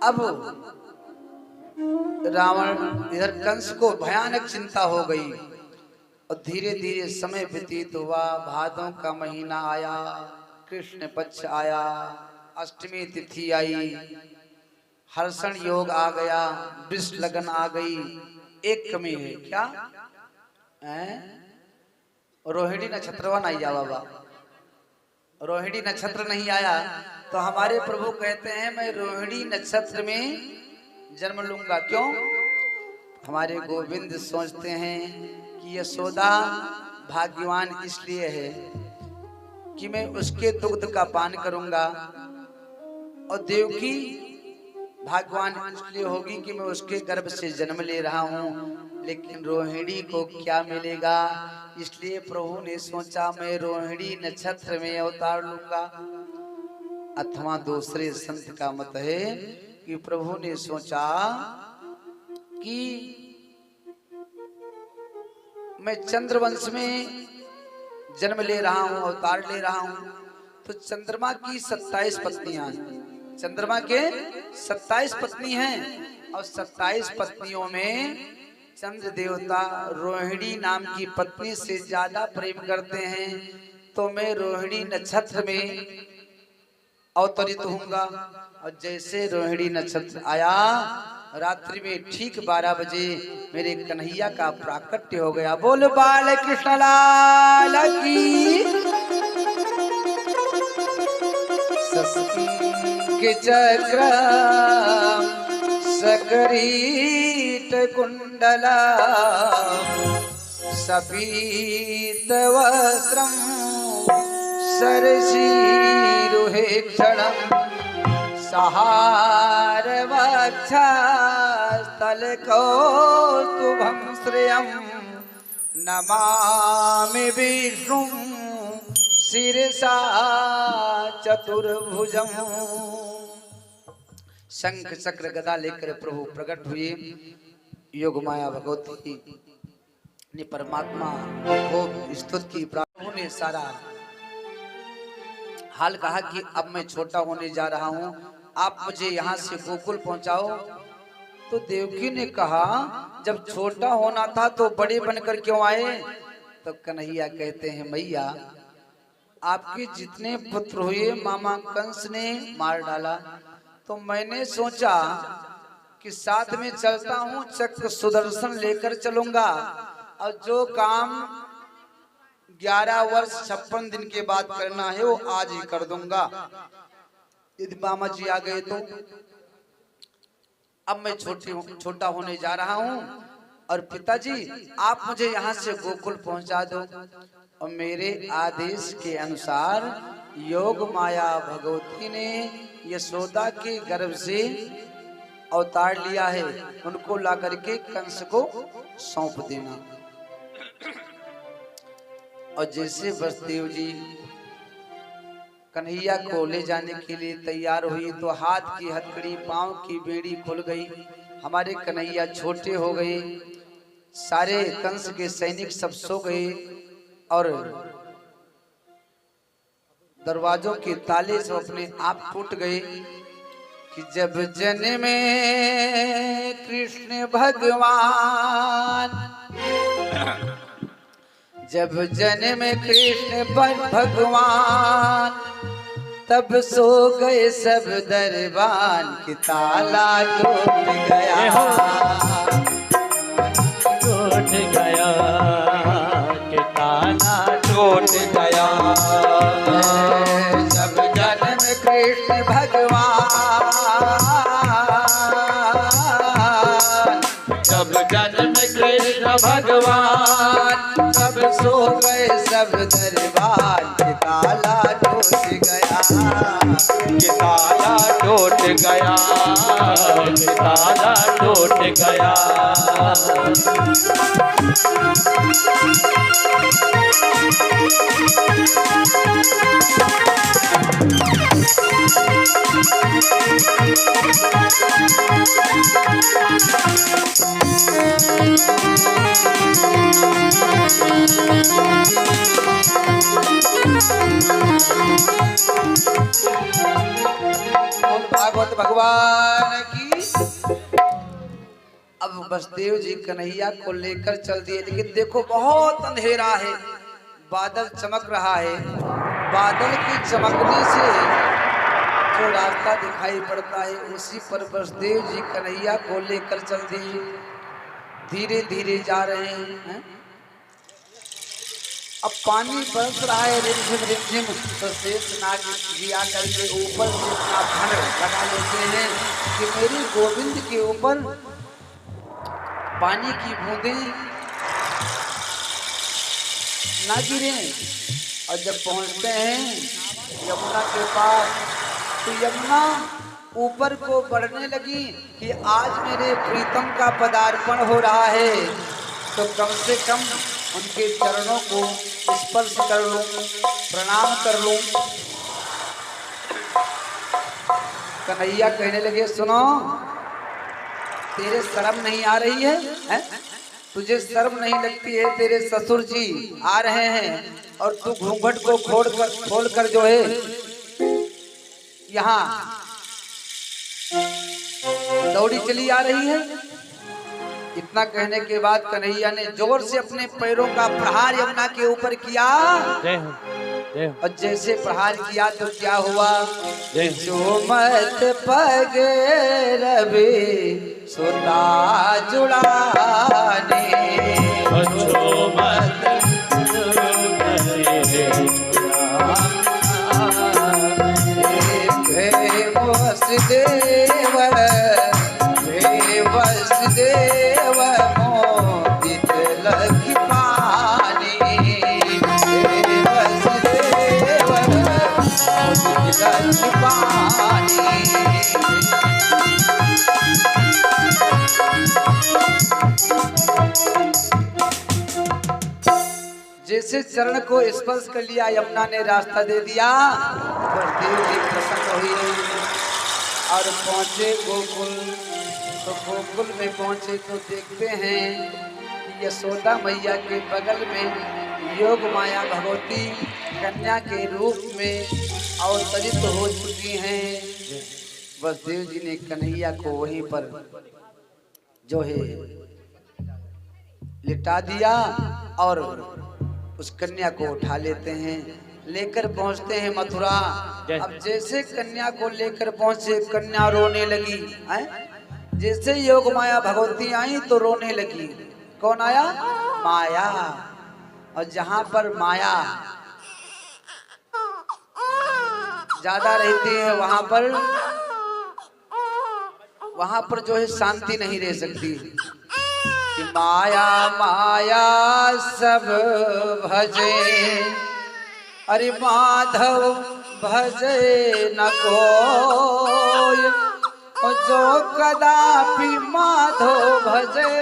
अब रावण इधर कंस को भयानक चिंता हो गई और धीरे धीरे समय व्यतीत हुआ। भादों का महीना आया, कृष्ण पक्ष आया, अष्टमी तिथि आई, हर्षण योग आ गया, वृष लगन आ गई। एक कमी है, क्या है? रोहिणी नक्षत्रवा नहीं आया बाबा, रोहिणी नक्षत्र नहीं आया तो हमारे प्रभु कहते हैं मैं रोहिणी नक्षत्र में जन्म लूंगा। क्यों? हमारे गोविंद सोचते हैं कि यशोदा भाग्यवान इसलिए है कि मैं उसके दुग्ध का पान करूंगा, और देवकी भाग्यवान इसलिए होगी कि मैं उसके गर्भ से जन्म ले रहा हूँ। लेकिन रोहिणी को क्या मिलेगा? इसलिए प्रभु ने सोचा मैं रोहिणी नक्षत्र में अवतार लूंगा। अथवा दूसरे संत का मत है कि प्रभु ने सोचा कि मैं चंद्रवंश में जन्म ले रहा हूं, अवतार ले रहा हूं, तो चंद्रमा की 27 पत्नियां हैं। चंद्रमा के 27 पत्नी हैं और 27 पत्नियों में चंद्र देवता रोहिणी नाम की पत्नी से ज्यादा प्रेम करते हैं। तो मैं रोहिणी नक्षत्र में अवतरित होऊंगा। और जैसे रोहिणी नक्षत्र आया, रात्रि में ठीक 12 बजे मेरे कन्हैया का प्राकट्य हो गया। बोल बाल कृष्ण लाल की। के चक्र सकरीट कुंडला सपीत वस्त्रम सरसीरुहे क्षणम सहार वक्षस्थल कौस्तुभं श्रियं नमामि विष्णु शिरसा चतुर्भुजम। शंख चक्र गदा लेकर प्रभु प्रकट हुए। योग माया भगवती ने परमात्मा को स्तुति की। प्रभु ने सारा हाल कहा कि अब मैं छोटा होने जा रहा हूं, आप मुझे यहाँ से गोकुल पहुंचाओ। तो देवकी ने कहा जब छोटा होना था तो बड़े बनकर क्यों आए? तो कन्हैया कहते हैं मैया आपके जितने पुत्र हुए मामा कंस ने मार डाला, तो मैंने सोचा कि साथ में चलता हूँ, चक्र सुदर्शन लेकर चलूंगा और जो काम 11 वर्ष 56 दिन के बाद करना है वो आज ही कर दूंगा। यदि मामा जी आ गए तो अब मैं छोटा होने जा रहा हूँ और पिताजी आप मुझे यहाँ से गोकुल पहुँचा दो। और मेरे आदेश के अनुसार योग माया भगवती ने यशोदा के गर्भ से अवतार लिया है, उनको ला करके कंस को सौंप देना। और जैसे वसुदेव जी कन्हैया को ले जाने के लिए तैयार हुई तो हाथ की हथकड़ी पांव की बेड़ी खुल गई। हमारे कन्हैया छोटे हो गए, सारे कंस के सैनिक सब सो गए और दरवाजों के ताले सब अपने आप टूट गए। कि जब जन्मे कृष्ण भगवान, जब जन्म कृष्ण भगवान, तब सो गए सब दरबान कि ताला टूट गया, टूट गया कि ताला टूट गया। जब जन्म कृष्ण भगवान, जब जन्म कृष्ण भगवान, तब सो गए सब दरबार कि ताला टूट गया, कि ताला टूट गया, कि ताला टूट गया। भागवत भगवान की। अब वसुदेव जी कन्हैया को लेकर चल दिए, लेकिन देखो बहुत अंधेरा है, बादल चमक रहा है। बादल की चमकने से जो रास्ता दिखाई पड़ता है उसी पर वसुदेव जी कन्हैया को लेकर चल दिए। धीरे धीरे जा रहे हैं। अब पानी बरस रहा है रिमझिम रिमझिम, तो शेषनाग जी आकर के ऊपर से अपना फन लगा लेते हैं कि मेरे गोविंद के ऊपर पानी की बूंदें ना गिरे। और जब पहुंचते हैं यमुना के पास, तो यमुना ऊपर को बढ़ने लगी कि आज मेरे प्रीतम का पदार्पण हो रहा है, तो कम से कम उनके चरणों को स्पर्श कर लूं, प्रणाम कर लूं। कन्हैया कहने लगे, सुनो, तेरे शर्म नहीं आ रही है? तुझे शर्म नहीं लगती है? तेरे ससुर जी आ रहे हैं और तू घूंघट को खोल कर जो है यहाँ दौड़ी चली आ रही है। इतना कहने के बाद कन्हैया ने जोर से अपने पैरों का प्रहार यमुना के ऊपर किया, और जैसे प्रहार किया तो क्या हुआ? जो मत पग रवि सुता जुड़ाने, जो मत वसुदेव वसुदेव मोदित लखी पानी, वसुदेव मोदित लखी पानी। जैसे चरण को स्पर्श कर लिया, यमुना ने रास्ता दे दिया, बलदेव जी प्रसन्न हुए और पहुंचे गोकुल। तो गोकुल में पहुंचे तो देखते हैं कि यशोदा मैया के बगल में योग माया भगवती कन्या के रूप में अवतरित हो चुकी हैं। बलदेव जी ने कन्हैया को वहीं पर जो है लिटा दिया और उस कन्या को उठा लेते हैं, लेकर पहुंचते हैं मथुरा। अब जैसे कन्या को लेकर पहुंचे, कन्या रोने लगी है? जैसे योग माया भगवती आई तो रोने लगी। कौन आया? माया। और जहां पर माया ज्यादा रहती है वहां पर जो है शांति नहीं रह सकती। कि माया माया सब भजे, अरे माधव भजे न कोई, जो कदापि माधव भजे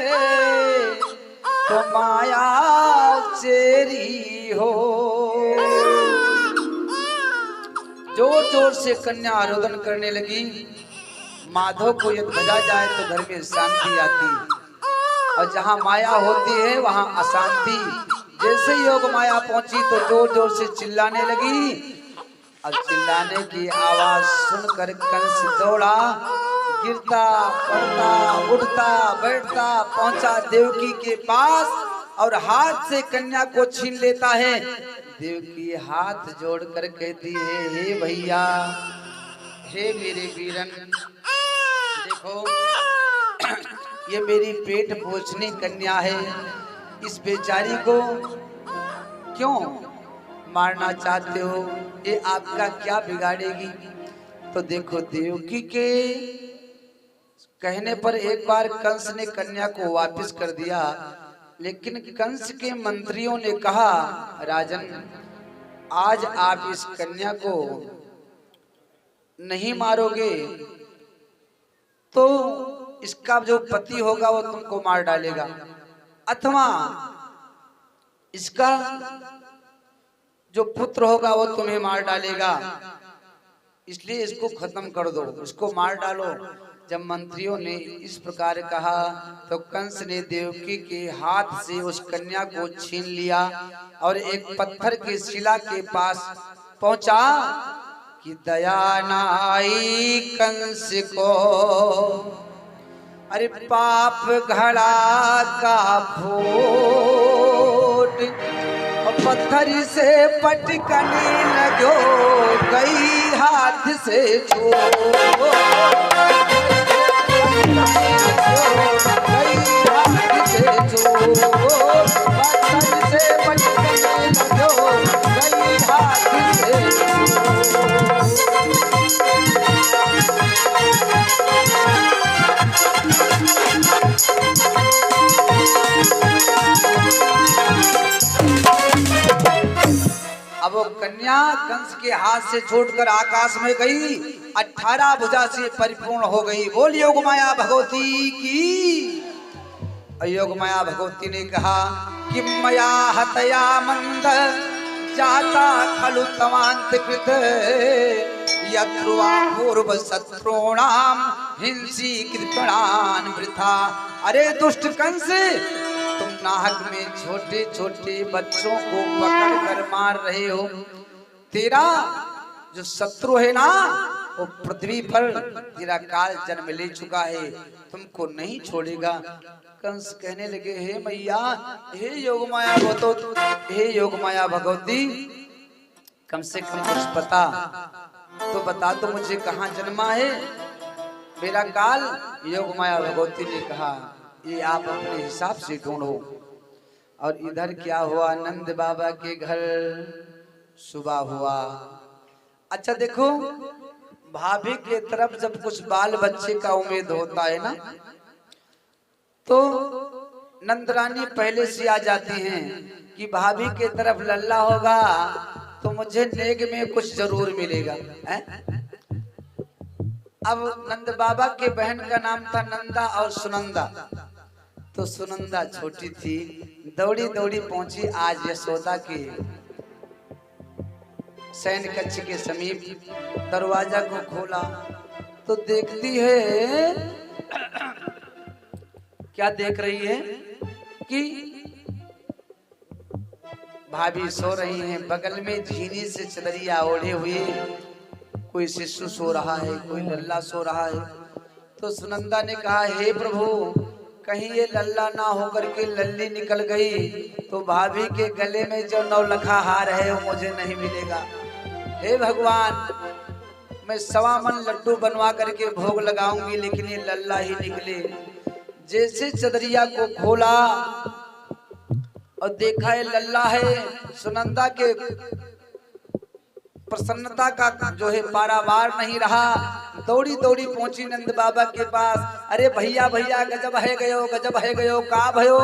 तो माया चेरी हो। जोर जोर से कन्या रोदन करने लगी। माधव को यदि भजा जाए तो घर में शांति आती, और जहाँ माया होती है वहाँ अशांति। जैसे योग माया पहुंची तो जोर जोर से चिल्लाने लगी। अब चिल्लाने की आवाज सुनकर कंस दौड़ा, गिरता पड़ता उठता बैठता पहुंचा देवकी के पास और हाथ से कन्या को छीन लेता है। देवकी हाथ जोड़कर कहती है, हे भैया, हे मेरे वीरन, देखो ये मेरी पेट पोषणी कन्या है, इस बेचारी को क्यों मारना चाहते हो? ये आपका क्या बिगाड़ेगी? तो देखो देवकी के कहने पर एक बार कंस ने कन्या को वापस कर दिया, लेकिन कंस के मंत्रियों ने कहा, राजन, आज आप इस कन्या को नहीं मारोगे तो इसका जो पति होगा वो तुमको मार डालेगा, अथवा इसका जो पुत्र होगा वो तुम्हें मार डालेगा, इसलिए इसको खत्म कर दो, इसको मार डालो। जब मंत्रियों ने इस प्रकार कहा तो कंस ने देवकी के हाथ से उस कन्या को छीन लिया और एक पत्थर की शिला के पास पहुंचा कि दया न आई कंस को, अरे पाप घड़ा का फूट पत्थर से पटकने लगो, कई हाथ से कई हाथ से अब वो कन्या कंस के हाथ से छूटकर आकाश में गई, 18 भुजा से परिपूर्ण हो गई। बोल योग माया भगवती की। योग माया भगवती ने कहा कि मया हतया मंद जाता खलु तवांत कृत यत्रुवा पूर्व शत्रुणाम हिंसी कृपणान वृथा। अरे दुष्ट कंस, तुम नाहक में छोटे छोटे बच्चों को पकड़ कर मार रहे हो। तेरा जो शत्रु है ना, वो पृथ्वी पर तेरा काल जन्म ले चुका है, तुमको नहीं छोड़ेगा। कंस कहने लगे, हे मैया, हे योग माया भगवती, हे योग माया भगवती, कम से कम कुछ पता तो बता दो, मुझे कहाँ जन्मा है, मेरा काल। योग माया भगवती ने कहा, ये आप अपने हिसाब से ढूंढो। और इधर क्या हुआ, नंद बाबा के घर सुबह हुआ। अच्छा देखो, भाभी के तरफ जब कुछ बाल बच्चे का उम्मीद होता है ना, तो नंदरानी पहले से आ जाती हैं कि भाभी के तरफ लल्ला होगा तो मुझे नेग में कुछ जरूर मिलेगा है? अब नंद बाबा के बहन का नाम था नंदा और सुनंदा। तो सुनंदा छोटी थी, दौड़ी दौड़ी पहुंची आज यशोदा के शयन कक्ष के समीप। दरवाजा को खोला तो देखती है, क्या देख रही है कि भाभी सो रही हैं, बगल में झीनी से चदरिया ओढ़े हुए कोई शिशु सो रहा है, कोई लल्ला सो रहा है। तो सुनंदा ने कहा, हे प्रभु, कहीं ये लल्ला ना होकर के लल्ली निकल गई तो भाभी के गले में जो नौलखा हार है वो मुझे नहीं मिलेगा। हे भगवान, मैं 1.25 मन लड्डू बनवा करके भोग लगाऊंगी, लेकिन ये लल्ला ही निकले। जैसे चदरिया को खोला और देखा है लल्ला है, सुनंदा के प्रसन्नता का जो है पारावार नहीं रहा। दौड़ी दौड़ी पहुंची नंद बाबा के पास। अरे भैया भैया, गजब है गयो, गजब है गयो, का भयो?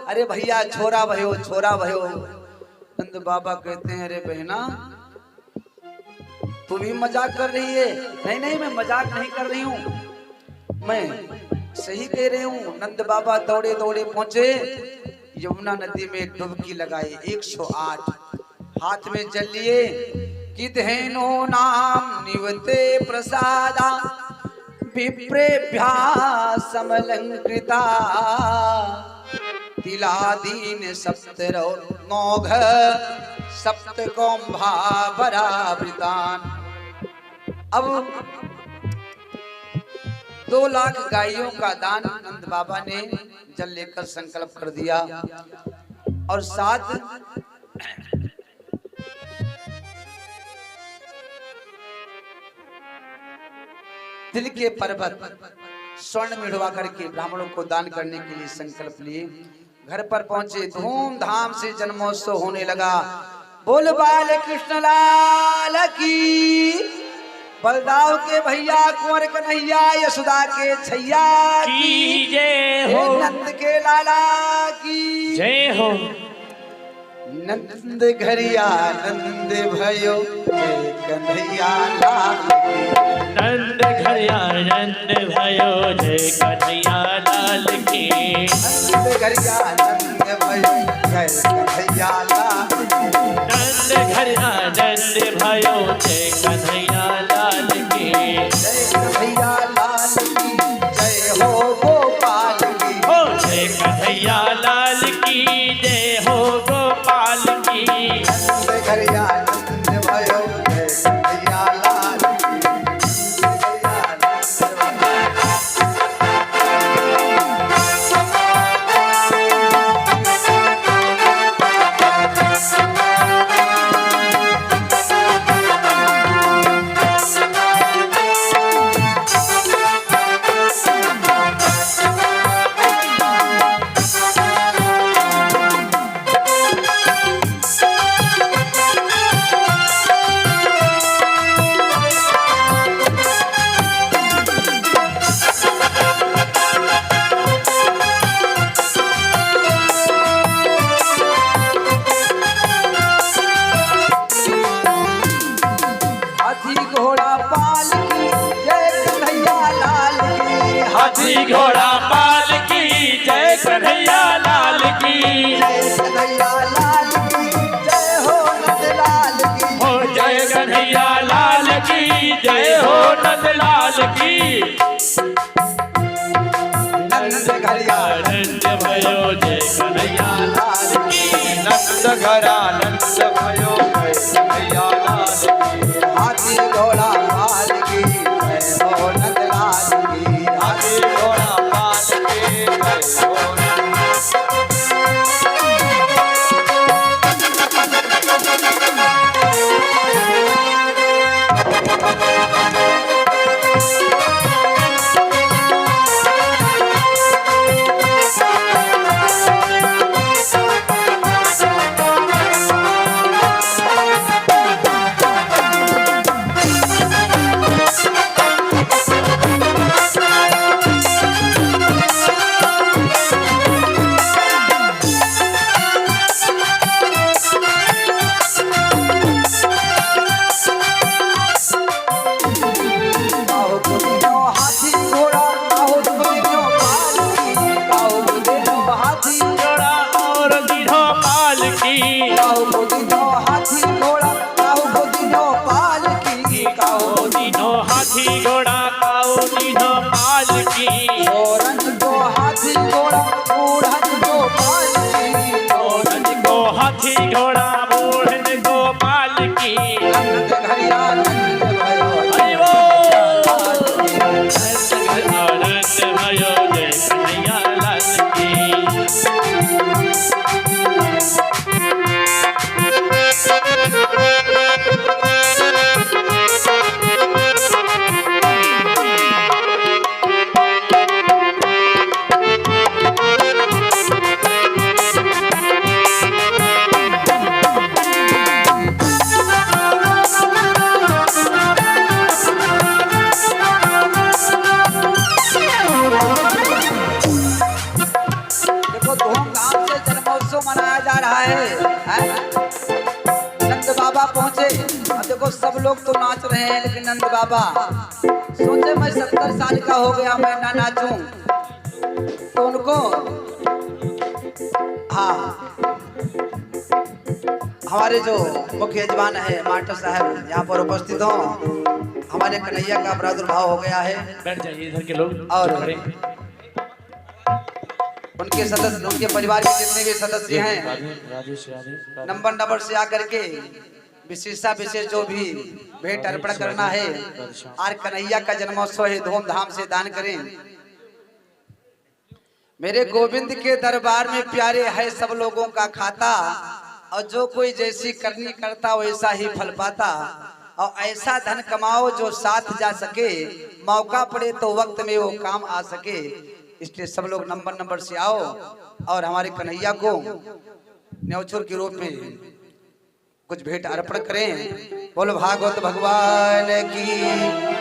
अरे भैया, छोरा भयो, छोरा भयो। नंद बाबा कहते हैं, अरे बहना, तू भी मजाक कर रही है? नहीं नहीं, मैं मजाक नहीं कर रही हूँ, मैं सही कह रही हूँ। नंद बाबा दौड़े दौड़े पहुंचे, यमुना नदी में डुबकी लगाई 108, हाथ में जल लिए कि धेनो नाम निवते प्रसादा विप्रेभ्या समलंकृता तिलादीन सप्तरो नौघ सप्तकौंभावरावृतान। अब 2 लाख गायों का दान नंद बाबा ने जल लेकर संकल्प कर दिया। और साथ दिल के पर्वत स्वर्ण मिढ़वा करके ब्राह्मणों को दान करने के लिए संकल्प लिए। घर पर पहुंचे, धूमधाम से जन्मोत्सव होने लगा। बोल बाल कृष्ण लाल की, बलदाव के भैया कुंवर कन्हैया, यशोदा के छैया की जय हो, नंद के लाला की जय हो। नंद घरिया नंद भयो, जय कन्हैया लाल की। नंद घरिया नंद भयो, जय कन्हैया लाल की। नंद घरिया नंद भयो, जय कन्हैया लाल की। नंद घरिया नंद भयो, जय कन्हैया लाल की। जय कन्हैया लाल की, जय हो गोपाल की। हो जय कन्हैया लाल की, जय हो गोपाल की। नंद घरिया नंद भयो, जय कन्हैया लाल की। हाथी घोड़ा पाल की जय कन्हैया लाल की। हाथी घोड़ा पाल की जय कन्हैया लाल की। जय कन्हैया लाल की जय हो नंदलाल की। हो जय कन्हैया लाल की जय हो नंदलाल की। नंद घरिया नंद भयो जय कन्हैया लाल की। नंद घरा नंद भयो जय कन्हैया लाल की। हाथी घोड़ा पाल की जय हो नंदलाल की। हाथी घोड़ा पाल के जय हो काहो बुधिनो हाथी घोड़ा काहो बुधिनो पाल की। काहो बुधिनो हाथी घोड़ा और दीनो पाल की। काहो बुधिनो हाथी घोड़ा काहो बुधिनो पाल की। काहो दीनो हाथी घोड़ा काऊ दीनो पाल की। औरंग को हाथी घोड़ा बूढ़न को पाल की। औरंग को हाथी घोड़ा बूढ़न को पाल की। नंद घरिया नंद भयो हरि बोल। लाल की। आनंद भयो जय कन्हैया लाल की। देखो धूमधाम से जन्मोत्सव मनाया जा रहा है? नंद बाबा पहुंचे। अब देखो सब लोग तो नाच रहे हैं लेकिन नंद बाबा सोचे मैं 70 साल का हो गया मैं ना नाचूं। तो उनको हाँ हमारे जो मुख्य यजमान है मास्टर साहब यहाँ पर उपस्थित हो। हमारे कन्हैया का प्रादुर्भाव हो गया है बैठ जाइए इधर के लोग। और उनके सदस्य उनके परिवार के जितने भी सदस्य हैं राजेश राधे नंबर से आकर के विशेष जो भी भेंट अर्पण करना है और कन्हैया का जन्मोत्सव है धूमधाम से दान करें। मेरे गोविंद के दरबार में प्यारे है सब लोगों का खाता और जो कोई जैसी करनी करता वैसा ही फल पाता। और ऐसा धन कमाओ जो साथ जा सके मौका पड़े तो वक्त में वो काम आ सके। इसलिए सब लोग नंबर से आओ और हमारे कन्हैया को न्योछुर के रूप में कुछ भेंट अर्पण करें। बोलो भागवत भगवान की।